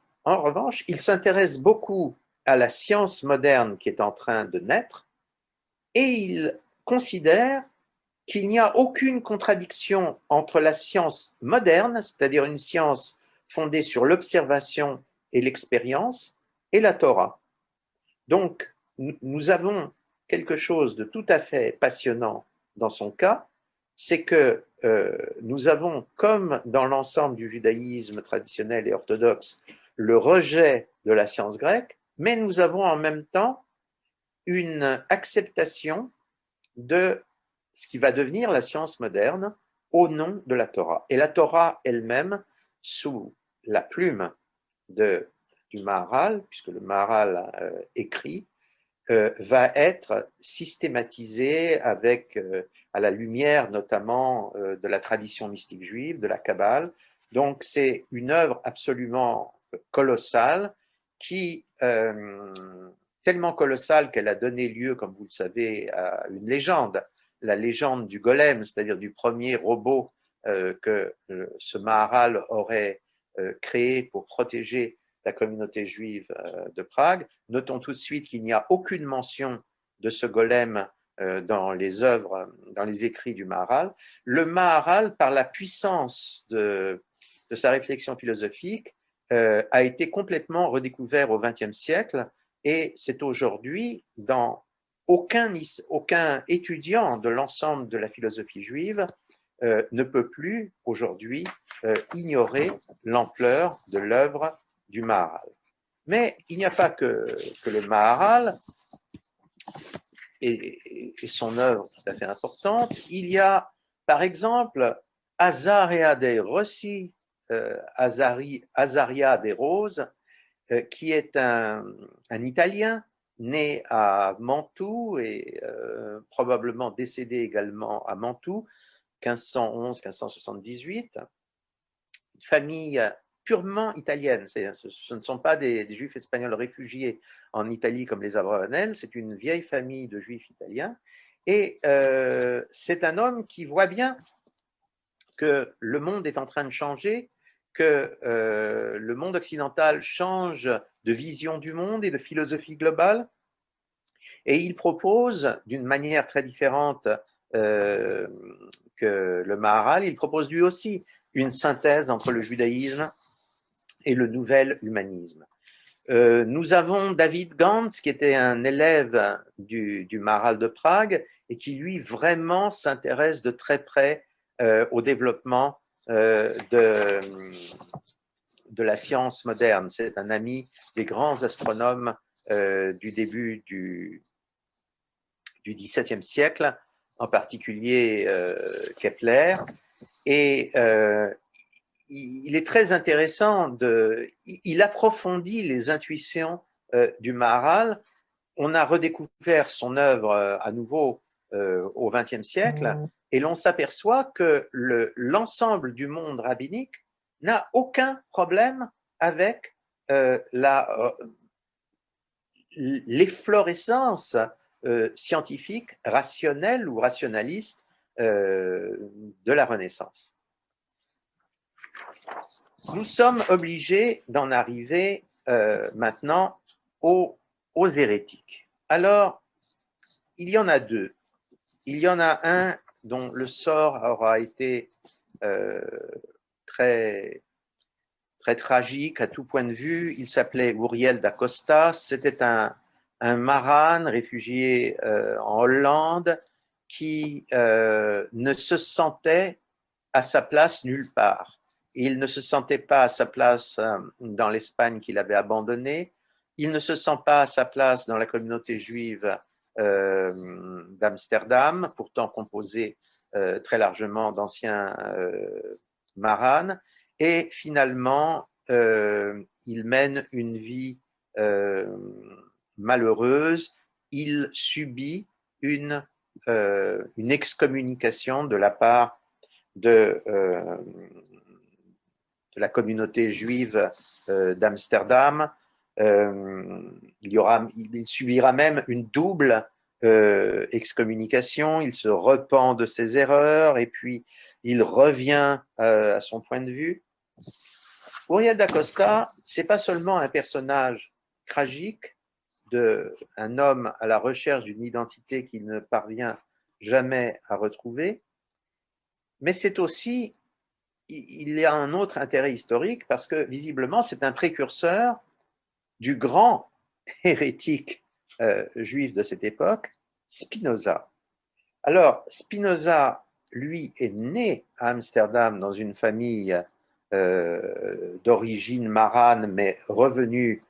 il s'intéresse beaucoup à la science moderne qui est en train de naître et il considère qu'il n'y a aucune contradiction entre la science moderne, c'est-à-dire une science fondée sur l'observation et l'expérience, et la Torah. Donc, nous avons quelque chose de tout à fait passionnant dans son cas, c'est que nous avons, comme dans l'ensemble du judaïsme traditionnel et orthodoxe, le rejet de la science grecque, mais nous avons en même temps une acceptation de ce qui va devenir la science moderne au nom de la Torah. Et la Torah elle-même, sous la plume du Maharal, puisque le Maharal écrit, va être systématisée avec, à la lumière notamment de la tradition mystique juive, de la Kabbale. Donc c'est une œuvre absolument colossale qui, tellement colossale qu'elle a donné lieu, comme vous le savez, à une légende, la légende du golem, c'est-à-dire du premier robot que ce Maharal aurait créé pour protéger la communauté juive de Prague. Notons tout de suite qu'il n'y a aucune mention de ce golem dans les œuvres, dans les écrits du Maharal. Le Maharal, par la puissance de sa réflexion philosophique, a été complètement redécouvert au XXe siècle et c'est aujourd'hui dans aucun étudiant de l'ensemble de la philosophie juive ne peut plus aujourd'hui ignorer l'ampleur de l'œuvre du Maharal. Mais il n'y a pas que le Maharal et son œuvre tout à fait importante. Il y a, par exemple, Azaria de Rossi, Azaria de Rose, qui est un Italien né à Mantoue et probablement décédé également à Mantoue, 1511-1578. Une famille purement italienne. Ce ne sont pas des juifs espagnols réfugiés en Italie comme les Abravanel, c'est une vieille famille de juifs italiens. Et c'est un homme qui voit bien que le monde est en train de changer, que le monde occidental change de vision du monde et de philosophie globale. Et il propose, d'une manière très différente que le Maharal, il propose lui aussi une synthèse entre le judaïsme et le nouvel humanisme. Nous avons David Gantz, qui était un élève du Maharal de Prague et qui, lui, vraiment s'intéresse de très près au développement de la science moderne. C'est un ami des grands astronomes du début du XVIIe siècle, en particulier Kepler. Et il est très intéressant, il approfondit les intuitions du Maharal. On a redécouvert son œuvre à nouveau au XXe siècle et l'on s'aperçoit que l'ensemble du monde rabbinique n'a aucun problème avec l'efflorescence scientifique, rationnelle ou rationaliste de la Renaissance. Nous sommes obligés d'en arriver maintenant aux hérétiques. Alors, il y en a deux. Il y en a un dont le sort aura été très, très tragique à tout point de vue. Il s'appelait Uriel da Costa. C'était un Maran réfugié en Hollande qui ne se sentait à sa place nulle part. Il ne se sentait pas à sa place dans l'Espagne qu'il avait abandonnée. Il ne se sent pas à sa place dans la communauté juive d'Amsterdam, pourtant composée très largement d'anciens Marans. Et finalement, il mène une vie malheureuse. Il subit une excommunication de la part de la communauté juive d'Amsterdam. Il subira même une double excommunication. Il se repent de ses erreurs et puis il revient à son point de vue. Uriel da Costa, c'est pas seulement un personnage tragique d'un homme à la recherche d'une identité qu'il ne parvient jamais à retrouver, mais c'est aussi, il y a un autre intérêt historique parce que visiblement c'est un précurseur du grand hérétique juif de cette époque, Spinoza. Alors, Spinoza, lui, est né à Amsterdam dans une famille d'origine marane, mais revenu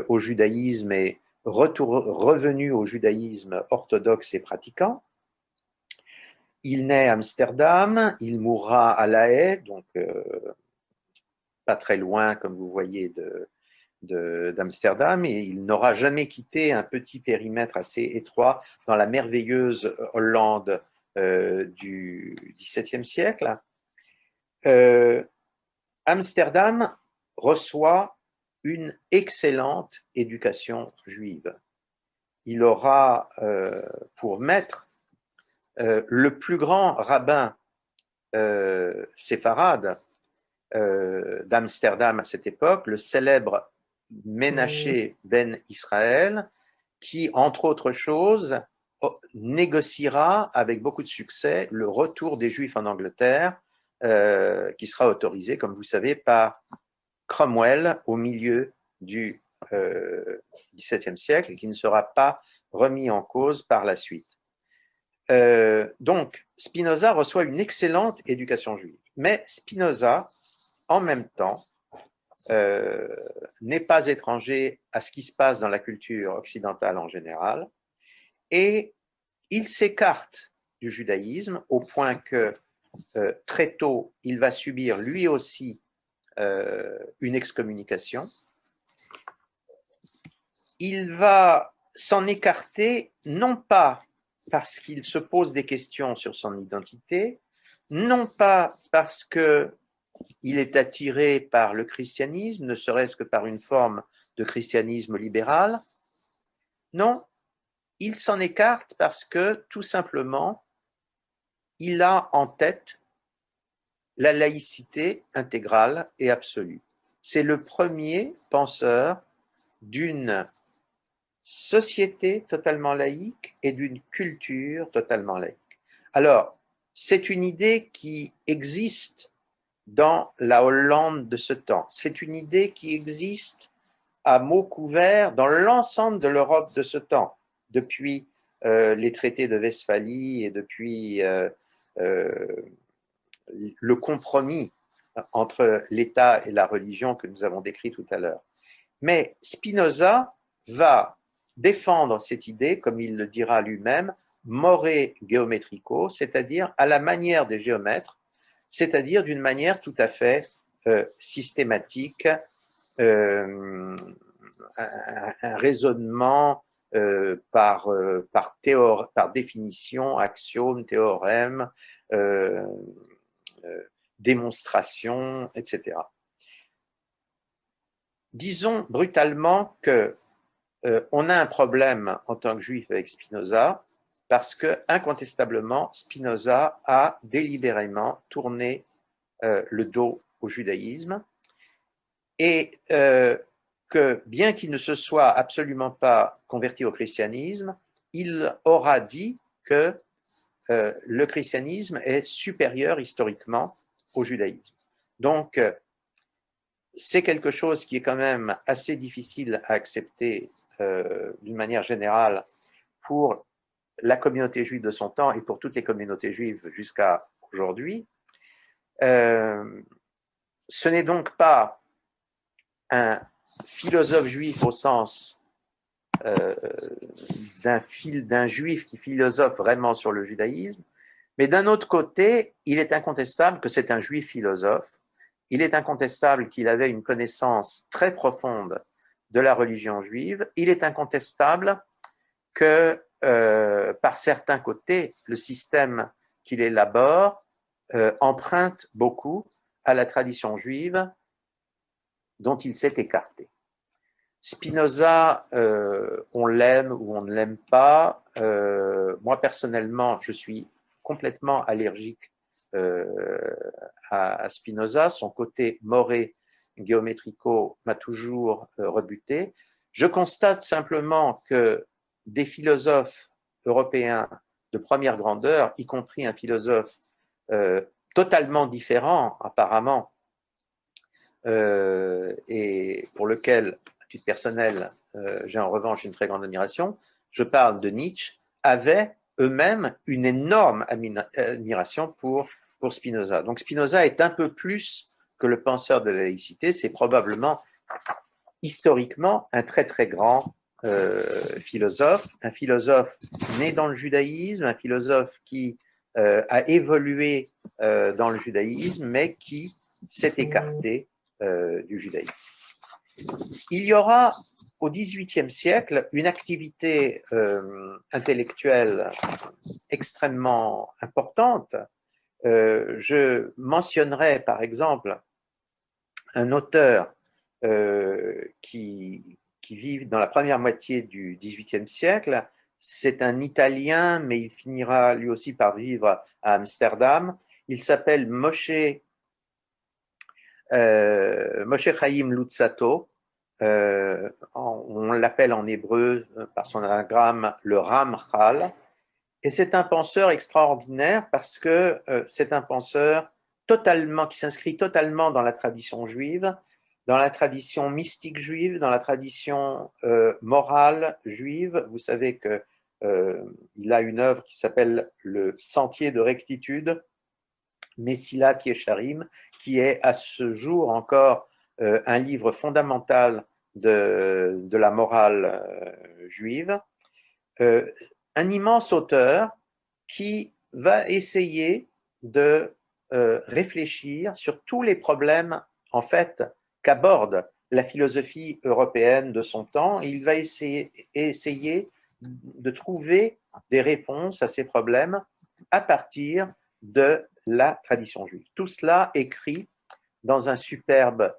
au judaïsme et revenu au judaïsme orthodoxe et pratiquant. Il naît à Amsterdam, il mourra à La Haye, donc pas très loin, comme vous voyez, d'Amsterdam, et il n'aura jamais quitté un petit périmètre assez étroit dans la merveilleuse Hollande du XVIIe siècle. Amsterdam reçoit une excellente éducation juive. Il aura pour maître le plus grand rabbin séfarade d'Amsterdam à cette époque, le célèbre Ménaché Ben Israël, qui, entre autres choses, négociera avec beaucoup de succès le retour des Juifs en Angleterre, qui sera autorisé, comme vous savez, par Cromwell au milieu du XVIIe siècle et qui ne sera pas remis en cause par la suite. Donc, Spinoza reçoit une excellente éducation juive. Mais Spinoza, en même temps, n'est pas étranger à ce qui se passe dans la culture occidentale en général, et il s'écarte du judaïsme au point que très tôt, il va subir lui aussi une excommunication. Il va s'en écarter non pas parce qu'il se pose des questions sur son identité, non pas parce qu'il est attiré par le christianisme, ne serait-ce que par une forme de christianisme libéral. Non, il s'en écarte parce que, tout simplement, il a en tête la laïcité intégrale et absolue. C'est le premier penseur d'une société totalement laïque et d'une culture totalement laïque. Alors, c'est une idée qui existe dans la Hollande de ce temps. C'est une idée qui existe à mots couverts dans l'ensemble de l'Europe de ce temps, depuis les traités de Westphalie et depuis le compromis entre l'État et la religion que nous avons décrit tout à l'heure. Mais Spinoza va défendre cette idée, comme il le dira lui-même, more geometrico, c'est-à-dire à la manière des géomètres, c'est-à-dire d'une manière tout à fait systématique, un raisonnement par définition, axiome, théorème, démonstration, etc. Disons brutalement que on a un problème en tant que juif avec Spinoza parce que, incontestablement, Spinoza a délibérément tourné le dos au judaïsme et que, bien qu'il ne se soit absolument pas converti au christianisme, il aura dit que le christianisme est supérieur historiquement au judaïsme. Donc, c'est quelque chose qui est quand même assez difficile à accepter d'une manière générale pour la communauté juive de son temps et pour toutes les communautés juives jusqu'à aujourd'hui. Ce n'est donc pas un philosophe juif au sens d'un juif qui philosophe vraiment sur le judaïsme, mais d'un autre côté, il est incontestable que c'est un juif philosophe. Il est incontestable qu'il avait une connaissance très profonde de la religion juive. Il est incontestable que, par certains côtés, le système qu'il élabore emprunte beaucoup à la tradition juive dont il s'est écarté. Spinoza, on l'aime ou on ne l'aime pas. Moi, personnellement, je suis complètement allergique à Spinoza. Son côté moré géométrico m'a toujours rebuté. Je constate simplement que des philosophes européens de première grandeur, y compris un philosophe totalement différent apparemment, et pour lequel, à titre personnel, j'ai en revanche une très grande admiration, je parle de Nietzsche, avaient eux-mêmes une énorme admiration pour Spinoza. Donc Spinoza est un peu plus que le penseur de la laïcité, c'est probablement historiquement un très très grand philosophe, un philosophe né dans le judaïsme, un philosophe qui a évolué dans le judaïsme, mais qui s'est écarté du judaïsme. Il y aura au XVIIIe siècle une activité intellectuelle extrêmement importante. Je mentionnerai par exemple un auteur qui vit dans la première moitié du XVIIIe siècle. C'est un Italien, mais il finira lui aussi par vivre à Amsterdam. Il s'appelle Moshe Chaim Luzzatto. On l'appelle en hébreu par son anagramme le Ramchal. Et c'est un penseur extraordinaire parce que c'est un penseur qui s'inscrit totalement dans la tradition juive, dans la tradition mystique juive, dans la tradition morale juive. Vous savez qu'il a une œuvre qui s'appelle Le Sentier de rectitude, Messilat Yesharim, qui est à ce jour encore un livre fondamental de la morale juive. Un immense auteur qui va essayer de réfléchir sur tous les problèmes en fait qu'aborde la philosophie européenne de son temps. Il va essayer de trouver des réponses à ces problèmes à partir de la tradition juive. Tout cela écrit dans un superbe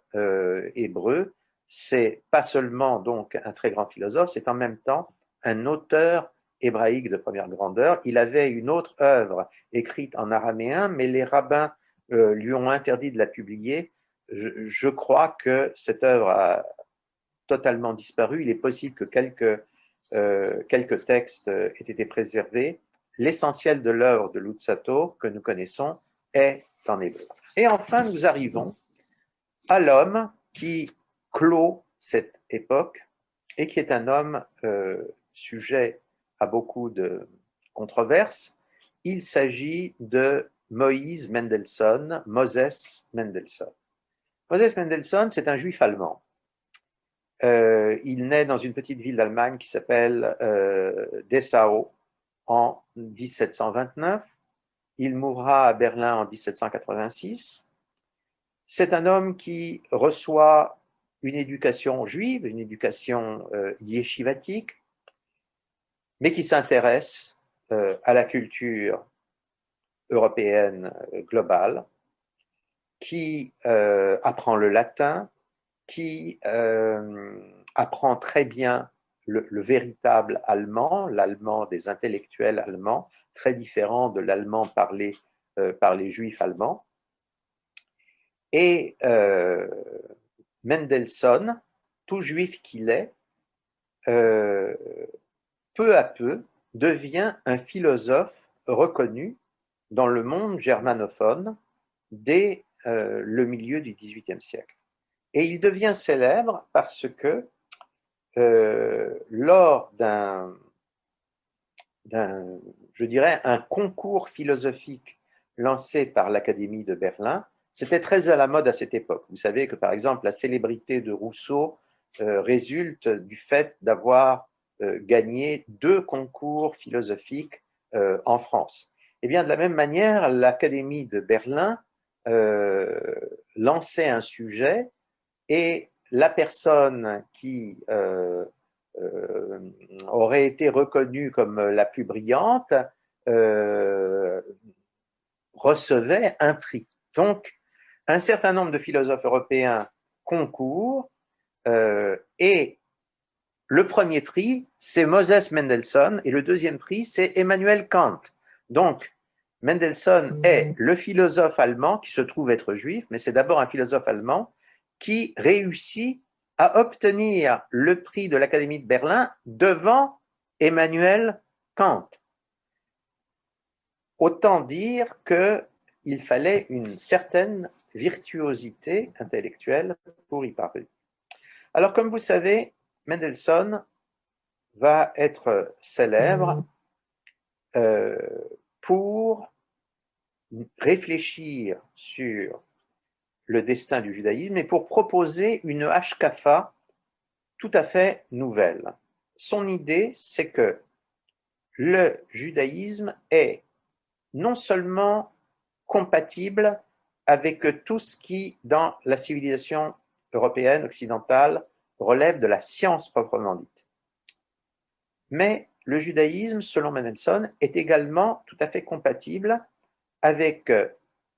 hébreu. C'est pas seulement donc un très grand philosophe, c'est en même temps un auteur hébraïque de première grandeur. Il avait une autre œuvre écrite en araméen, mais les rabbins lui ont interdit de la publier. Je crois que cette œuvre a totalement disparu. Il est possible que quelques textes aient été préservés. L'essentiel de l'œuvre de Luzzatto que nous connaissons est en hébreu. Et enfin, nous arrivons à l'homme qui clôt cette époque et qui est un homme sujet à beaucoup de controverses. Il s'agit de Moses Mendelssohn. Moses Mendelssohn, c'est un juif allemand. Il naît dans une petite ville d'Allemagne qui s'appelle Dessau en 1729. Il mourra à Berlin en 1786. C'est un homme qui reçoit une éducation juive, une éducation yeshivatique, mais qui s'intéresse à la culture européenne globale, qui apprend le latin, qui apprend très bien le véritable allemand, l'allemand des intellectuels allemands, très différent de l'allemand parlé par les juifs allemands. Et Mendelssohn, tout juif qu'il est, peu à peu devient un philosophe reconnu dans le monde germanophone dès le milieu du XVIIIe siècle. Et il devient célèbre parce que lors je dirais, un concours philosophique lancé par l'Académie de Berlin, c'était très à la mode à cette époque. Vous savez que, par exemple, la célébrité de Rousseau résulte du fait d'avoir gagné 2 concours philosophiques en France. Et bien, de la même manière, l'Académie de Berlin lançait un sujet et la personne qui aurait été reconnue comme la plus brillante recevait un prix. Donc, un certain nombre de philosophes européens concourent et le premier prix, c'est Moses Mendelssohn et le deuxième prix, c'est Emmanuel Kant. Donc, Mendelssohn est le philosophe allemand qui se trouve être juif, mais c'est d'abord un philosophe allemand qui réussit à obtenir le prix de l'Académie de Berlin devant Emmanuel Kant. Autant dire qu'il fallait une certaine virtuosité intellectuelle pour y parvenir. Alors, comme vous savez, Mendelssohn va être célèbre pour réfléchir sur le destin du judaïsme et pour proposer une hashkafa tout à fait nouvelle. son idée, c'est que le judaïsme est non seulement compatible avec tout ce qui, dans la civilisation européenne, occidentale, relève de la science proprement dite, mais le judaïsme, selon Mendelssohn, est également tout à fait compatible avec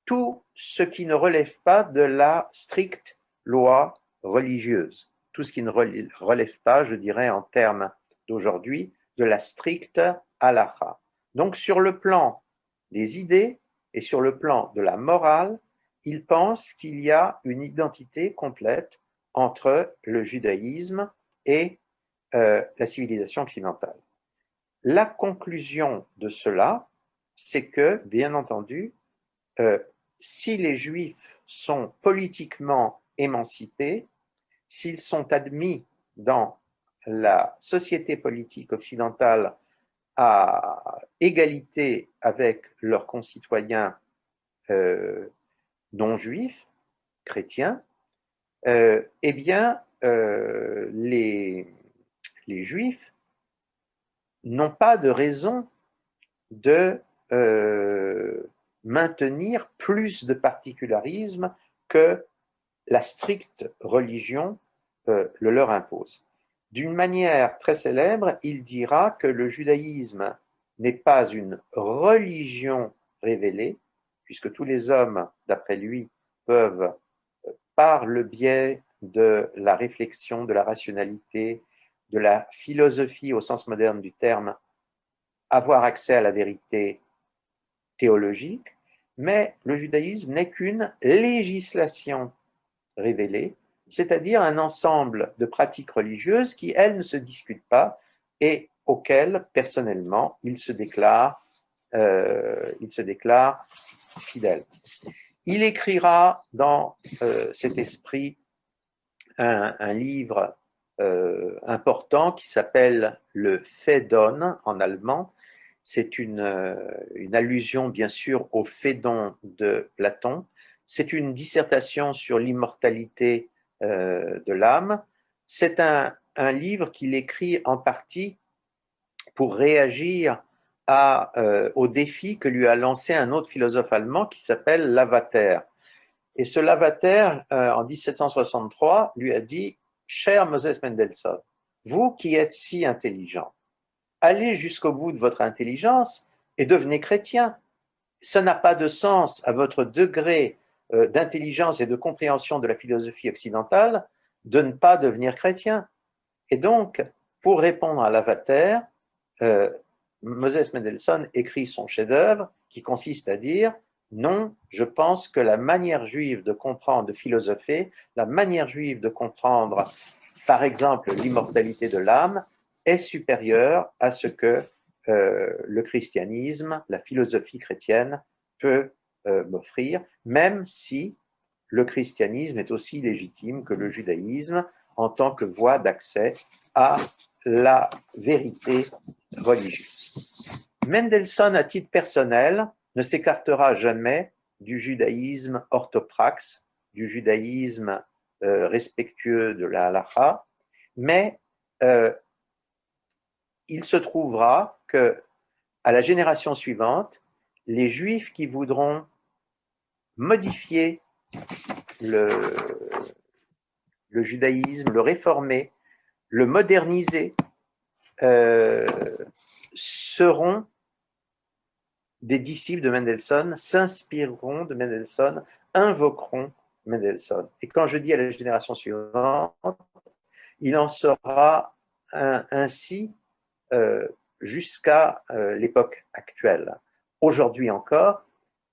tout ce qui ne relève pas de la stricte loi religieuse, tout ce qui ne relève pas, je dirais en termes d'aujourd'hui, de la stricte halakha. Donc sur le plan des idées et sur le plan de la morale, il pense qu'il y a une identité complète entre le judaïsme et la civilisation occidentale. La conclusion de cela, c'est que, bien entendu, si les Juifs sont politiquement émancipés, s'ils sont admis dans la société politique occidentale à égalité avec leurs concitoyens non juifs, chrétiens, eh bien, les Juifs n'ont pas de raison de maintenir plus de particularisme que la stricte religion le leur impose. D'une manière très célèbre, il dira que le judaïsme n'est pas une religion révélée, puisque tous les hommes, d'après lui, peuvent, par le biais de la réflexion, de la rationalité, de la philosophie au sens moderne du terme, avoir accès à la vérité théologique, mais le judaïsme n'est qu'une législation révélée, c'est-à-dire un ensemble de pratiques religieuses qui, elles, ne se discutent pas et auxquelles, personnellement, il se déclare fidèle. Il écrira dans cet esprit un livre important qui s'appelle le Phaidon en allemand. C'est une allusion bien sûr au Phaidon de Platon. C'est une dissertation sur l'immortalité de l'âme. C'est un livre qu'il écrit en partie pour réagir au défi que lui a lancé un autre philosophe allemand qui s'appelle Lavater. Et ce Lavater, en 1763, lui a dit « Cher Moses Mendelssohn, vous qui êtes si intelligent, allez jusqu'au bout de votre intelligence et devenez chrétien. Ça n'a pas de sens à votre degré d'intelligence et de compréhension de la philosophie occidentale de ne pas devenir chrétien. » Et donc, pour répondre à Lavater, Moses Mendelssohn écrit son chef-d'œuvre qui consiste à dire non, je pense que la manière juive de comprendre, de philosopher, la manière juive de comprendre, par exemple, l'immortalité de l'âme, est supérieure à ce que le christianisme, la philosophie chrétienne peut m'offrir, même si le christianisme est aussi légitime que le judaïsme en tant que voie d'accès à la vérité religieuse. Mendelssohn, à titre personnel, ne s'écartera jamais du judaïsme orthopraxe, du judaïsme respectueux de la halakha, mais il se trouvera que à la génération suivante, les Juifs qui voudront modifier le judaïsme, le réformer, le moderniser, seront des disciples de Mendelssohn, s'inspireront de Mendelssohn, invoqueront Mendelssohn. Et quand je dis à la génération suivante, il en sera ainsi jusqu'à l'époque actuelle. Aujourd'hui encore,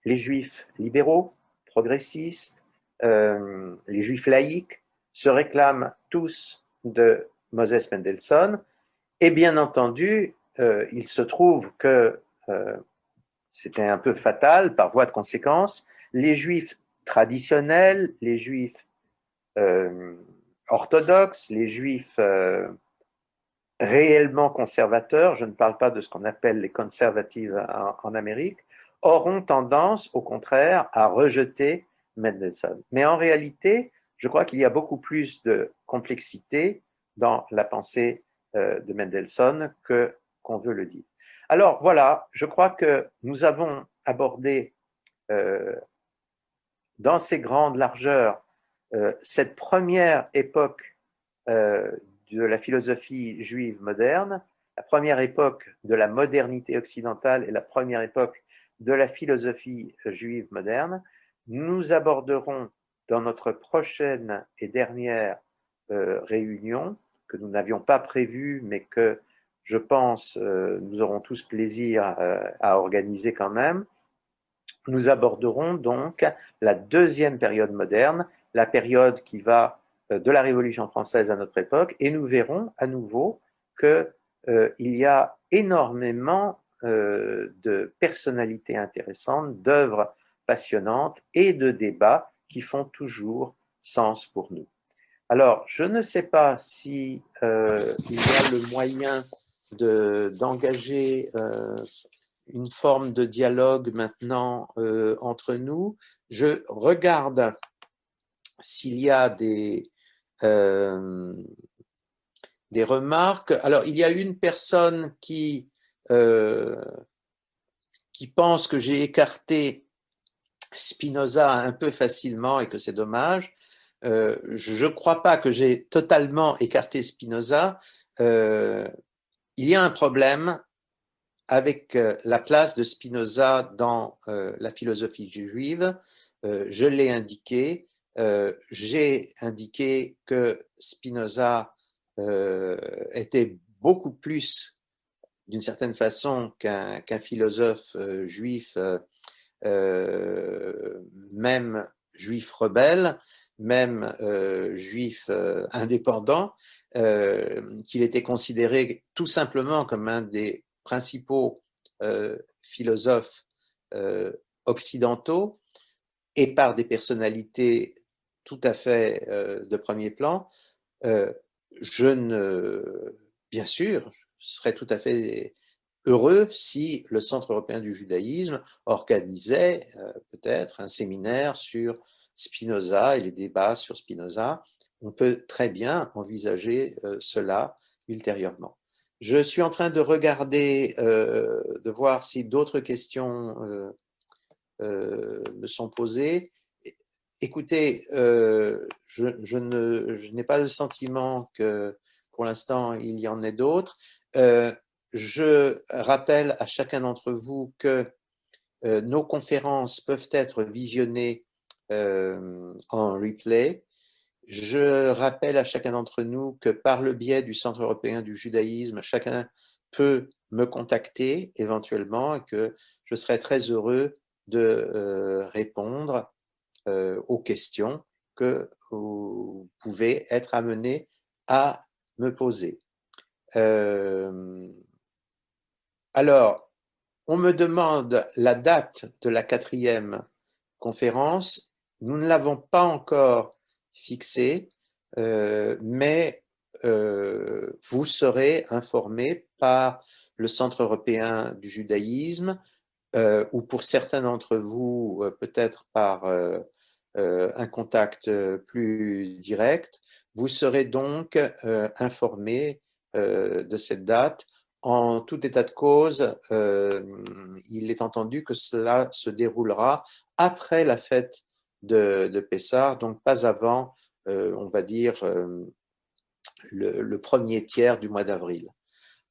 les juifs libéraux, progressistes, les juifs laïcs se réclament tous de Moses Mendelssohn, et bien entendu, il se trouve que c'était un peu fatal par voie de conséquence, les juifs traditionnels, les juifs orthodoxes, les juifs réellement conservateurs, je ne parle pas de ce qu'on appelle les conservatives en Amérique, auront tendance, au contraire, à rejeter Mendelssohn. Mais en réalité, je crois qu'il y a beaucoup plus de complexité dans la pensée de Mendelssohn qu'on veut le dire. Alors voilà, je crois que nous avons abordé dans ces grandes largeurs cette première époque de la philosophie juive moderne, la première époque de la modernité occidentale et la première époque de la philosophie juive moderne. Nous aborderons dans notre prochaine et dernière réunion, que nous n'avions pas prévue, mais que je pense nous aurons tous plaisir à organiser quand même. Nous aborderons donc la deuxième période moderne, la période qui va de la Révolution française à notre époque, et nous verrons à nouveau qu'il y a énormément de personnalités intéressantes, d'œuvres passionnantes et de débats qui font toujours sens pour nous. Alors, je ne sais pas si il y a le moyen d'engager une forme de dialogue maintenant entre nous. Je regarde s'il y a des remarques. Alors, il y a une personne qui pense que j'ai écarté Spinoza un peu facilement et que c'est dommage. Je ne crois pas que j'ai totalement écarté Spinoza. Il y a un problème avec la place de Spinoza dans la philosophie juive. Je l'ai indiqué. J'ai indiqué que Spinoza était beaucoup plus, d'une certaine façon, qu'un philosophe juif, même juif rebelle, même juif indépendant, qu'il était considéré tout simplement comme un des principaux philosophes occidentaux et par des personnalités tout à fait de premier plan. Bien sûr, je serais tout à fait heureux si le Centre européen du judaïsme organisait peut-être un séminaire sur Spinoza et les débats sur Spinoza. On peut très bien envisager cela ultérieurement. Je suis en train de regarder, de voir si d'autres questions me sont posées. Écoutez, je n'ai pas le sentiment que pour l'instant il y en ait d'autres. Je rappelle à chacun d'entre vous que nos conférences peuvent être visionnées en replay. Je rappelle à chacun d'entre nous que par le biais du Centre européen du judaïsme, chacun peut me contacter éventuellement et que je serai très heureux de répondre aux questions que vous pouvez être amenés à me poser. Alors, on me demande la date de la 4e conférence. Nous ne l'avons pas encore fixée, mais vous serez informés par le Centre européen du judaïsme ou pour certains d'entre vous, peut-être par un contact plus direct. Vous serez donc informés de cette date. En tout état de cause, il est entendu que cela se déroulera après la fête de Pessah, donc pas avant, on va dire, le premier tiers du mois d'avril.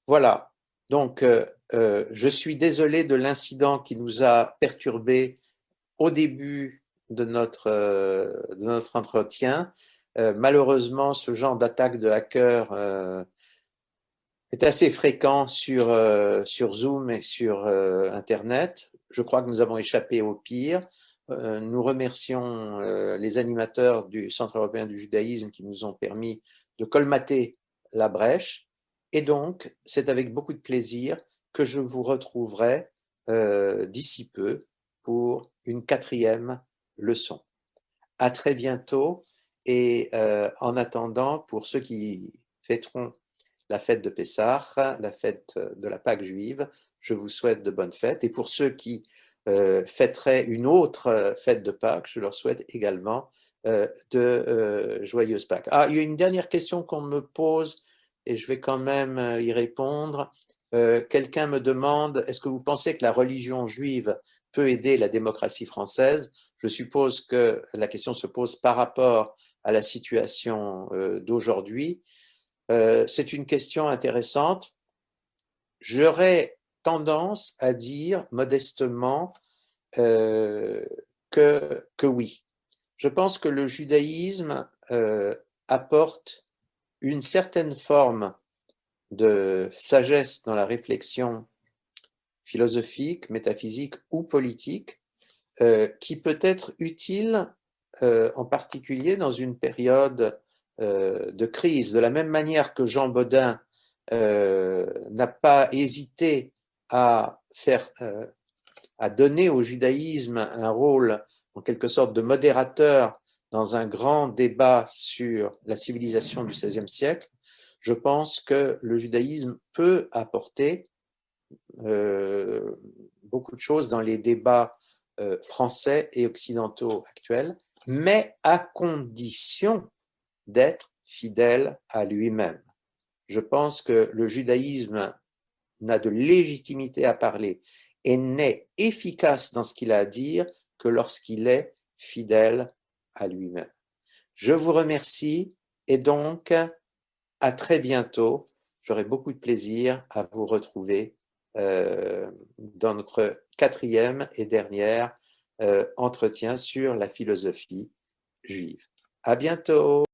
Voilà, donc je suis désolé de l'incident qui nous a perturbés au début de notre entretien. Malheureusement, ce genre d'attaque de hacker est assez fréquent sur Zoom et sur Internet. Je crois que nous avons échappé au pire. Nous remercions les animateurs du Centre européen du judaïsme qui nous ont permis de colmater la brèche. Et donc, c'est avec beaucoup de plaisir que je vous retrouverai d'ici peu pour une 4e leçon. À très bientôt et en attendant, pour ceux qui fêteront la fête de Pessah, la fête de la Pâque juive, je vous souhaite de bonnes fêtes. Et pour ceux qui fêteraient une autre fête de Pâques, je leur souhaite également de joyeuses Pâques. Ah, il y a une dernière question qu'on me pose et je vais quand même y répondre. Quelqu'un me demande, est-ce que vous pensez que la religion juive peut aider la démocratie française? Je suppose que la question se pose par rapport à la situation d'aujourd'hui. C'est une question intéressante. J'aurais tendance à dire modestement que oui. Je pense que le judaïsme apporte une certaine forme de sagesse dans la réflexion philosophique, métaphysique ou politique qui peut être utile en particulier dans une période de crise. De la même manière que Jean Bodin n'a pas hésité à donner au judaïsme un rôle en quelque sorte de modérateur dans un grand débat sur la civilisation du XVIe siècle, je pense que le judaïsme peut apporter beaucoup de choses dans les débats français et occidentaux actuels, mais à condition d'être fidèle à lui-même. Je pense que le judaïsme n'a de légitimité à parler et n'est efficace dans ce qu'il a à dire que lorsqu'il est fidèle à lui-même. Je vous remercie et donc à très bientôt. J'aurai beaucoup de plaisir à vous retrouver dans notre 4e et dernier entretien sur la philosophie juive. À bientôt.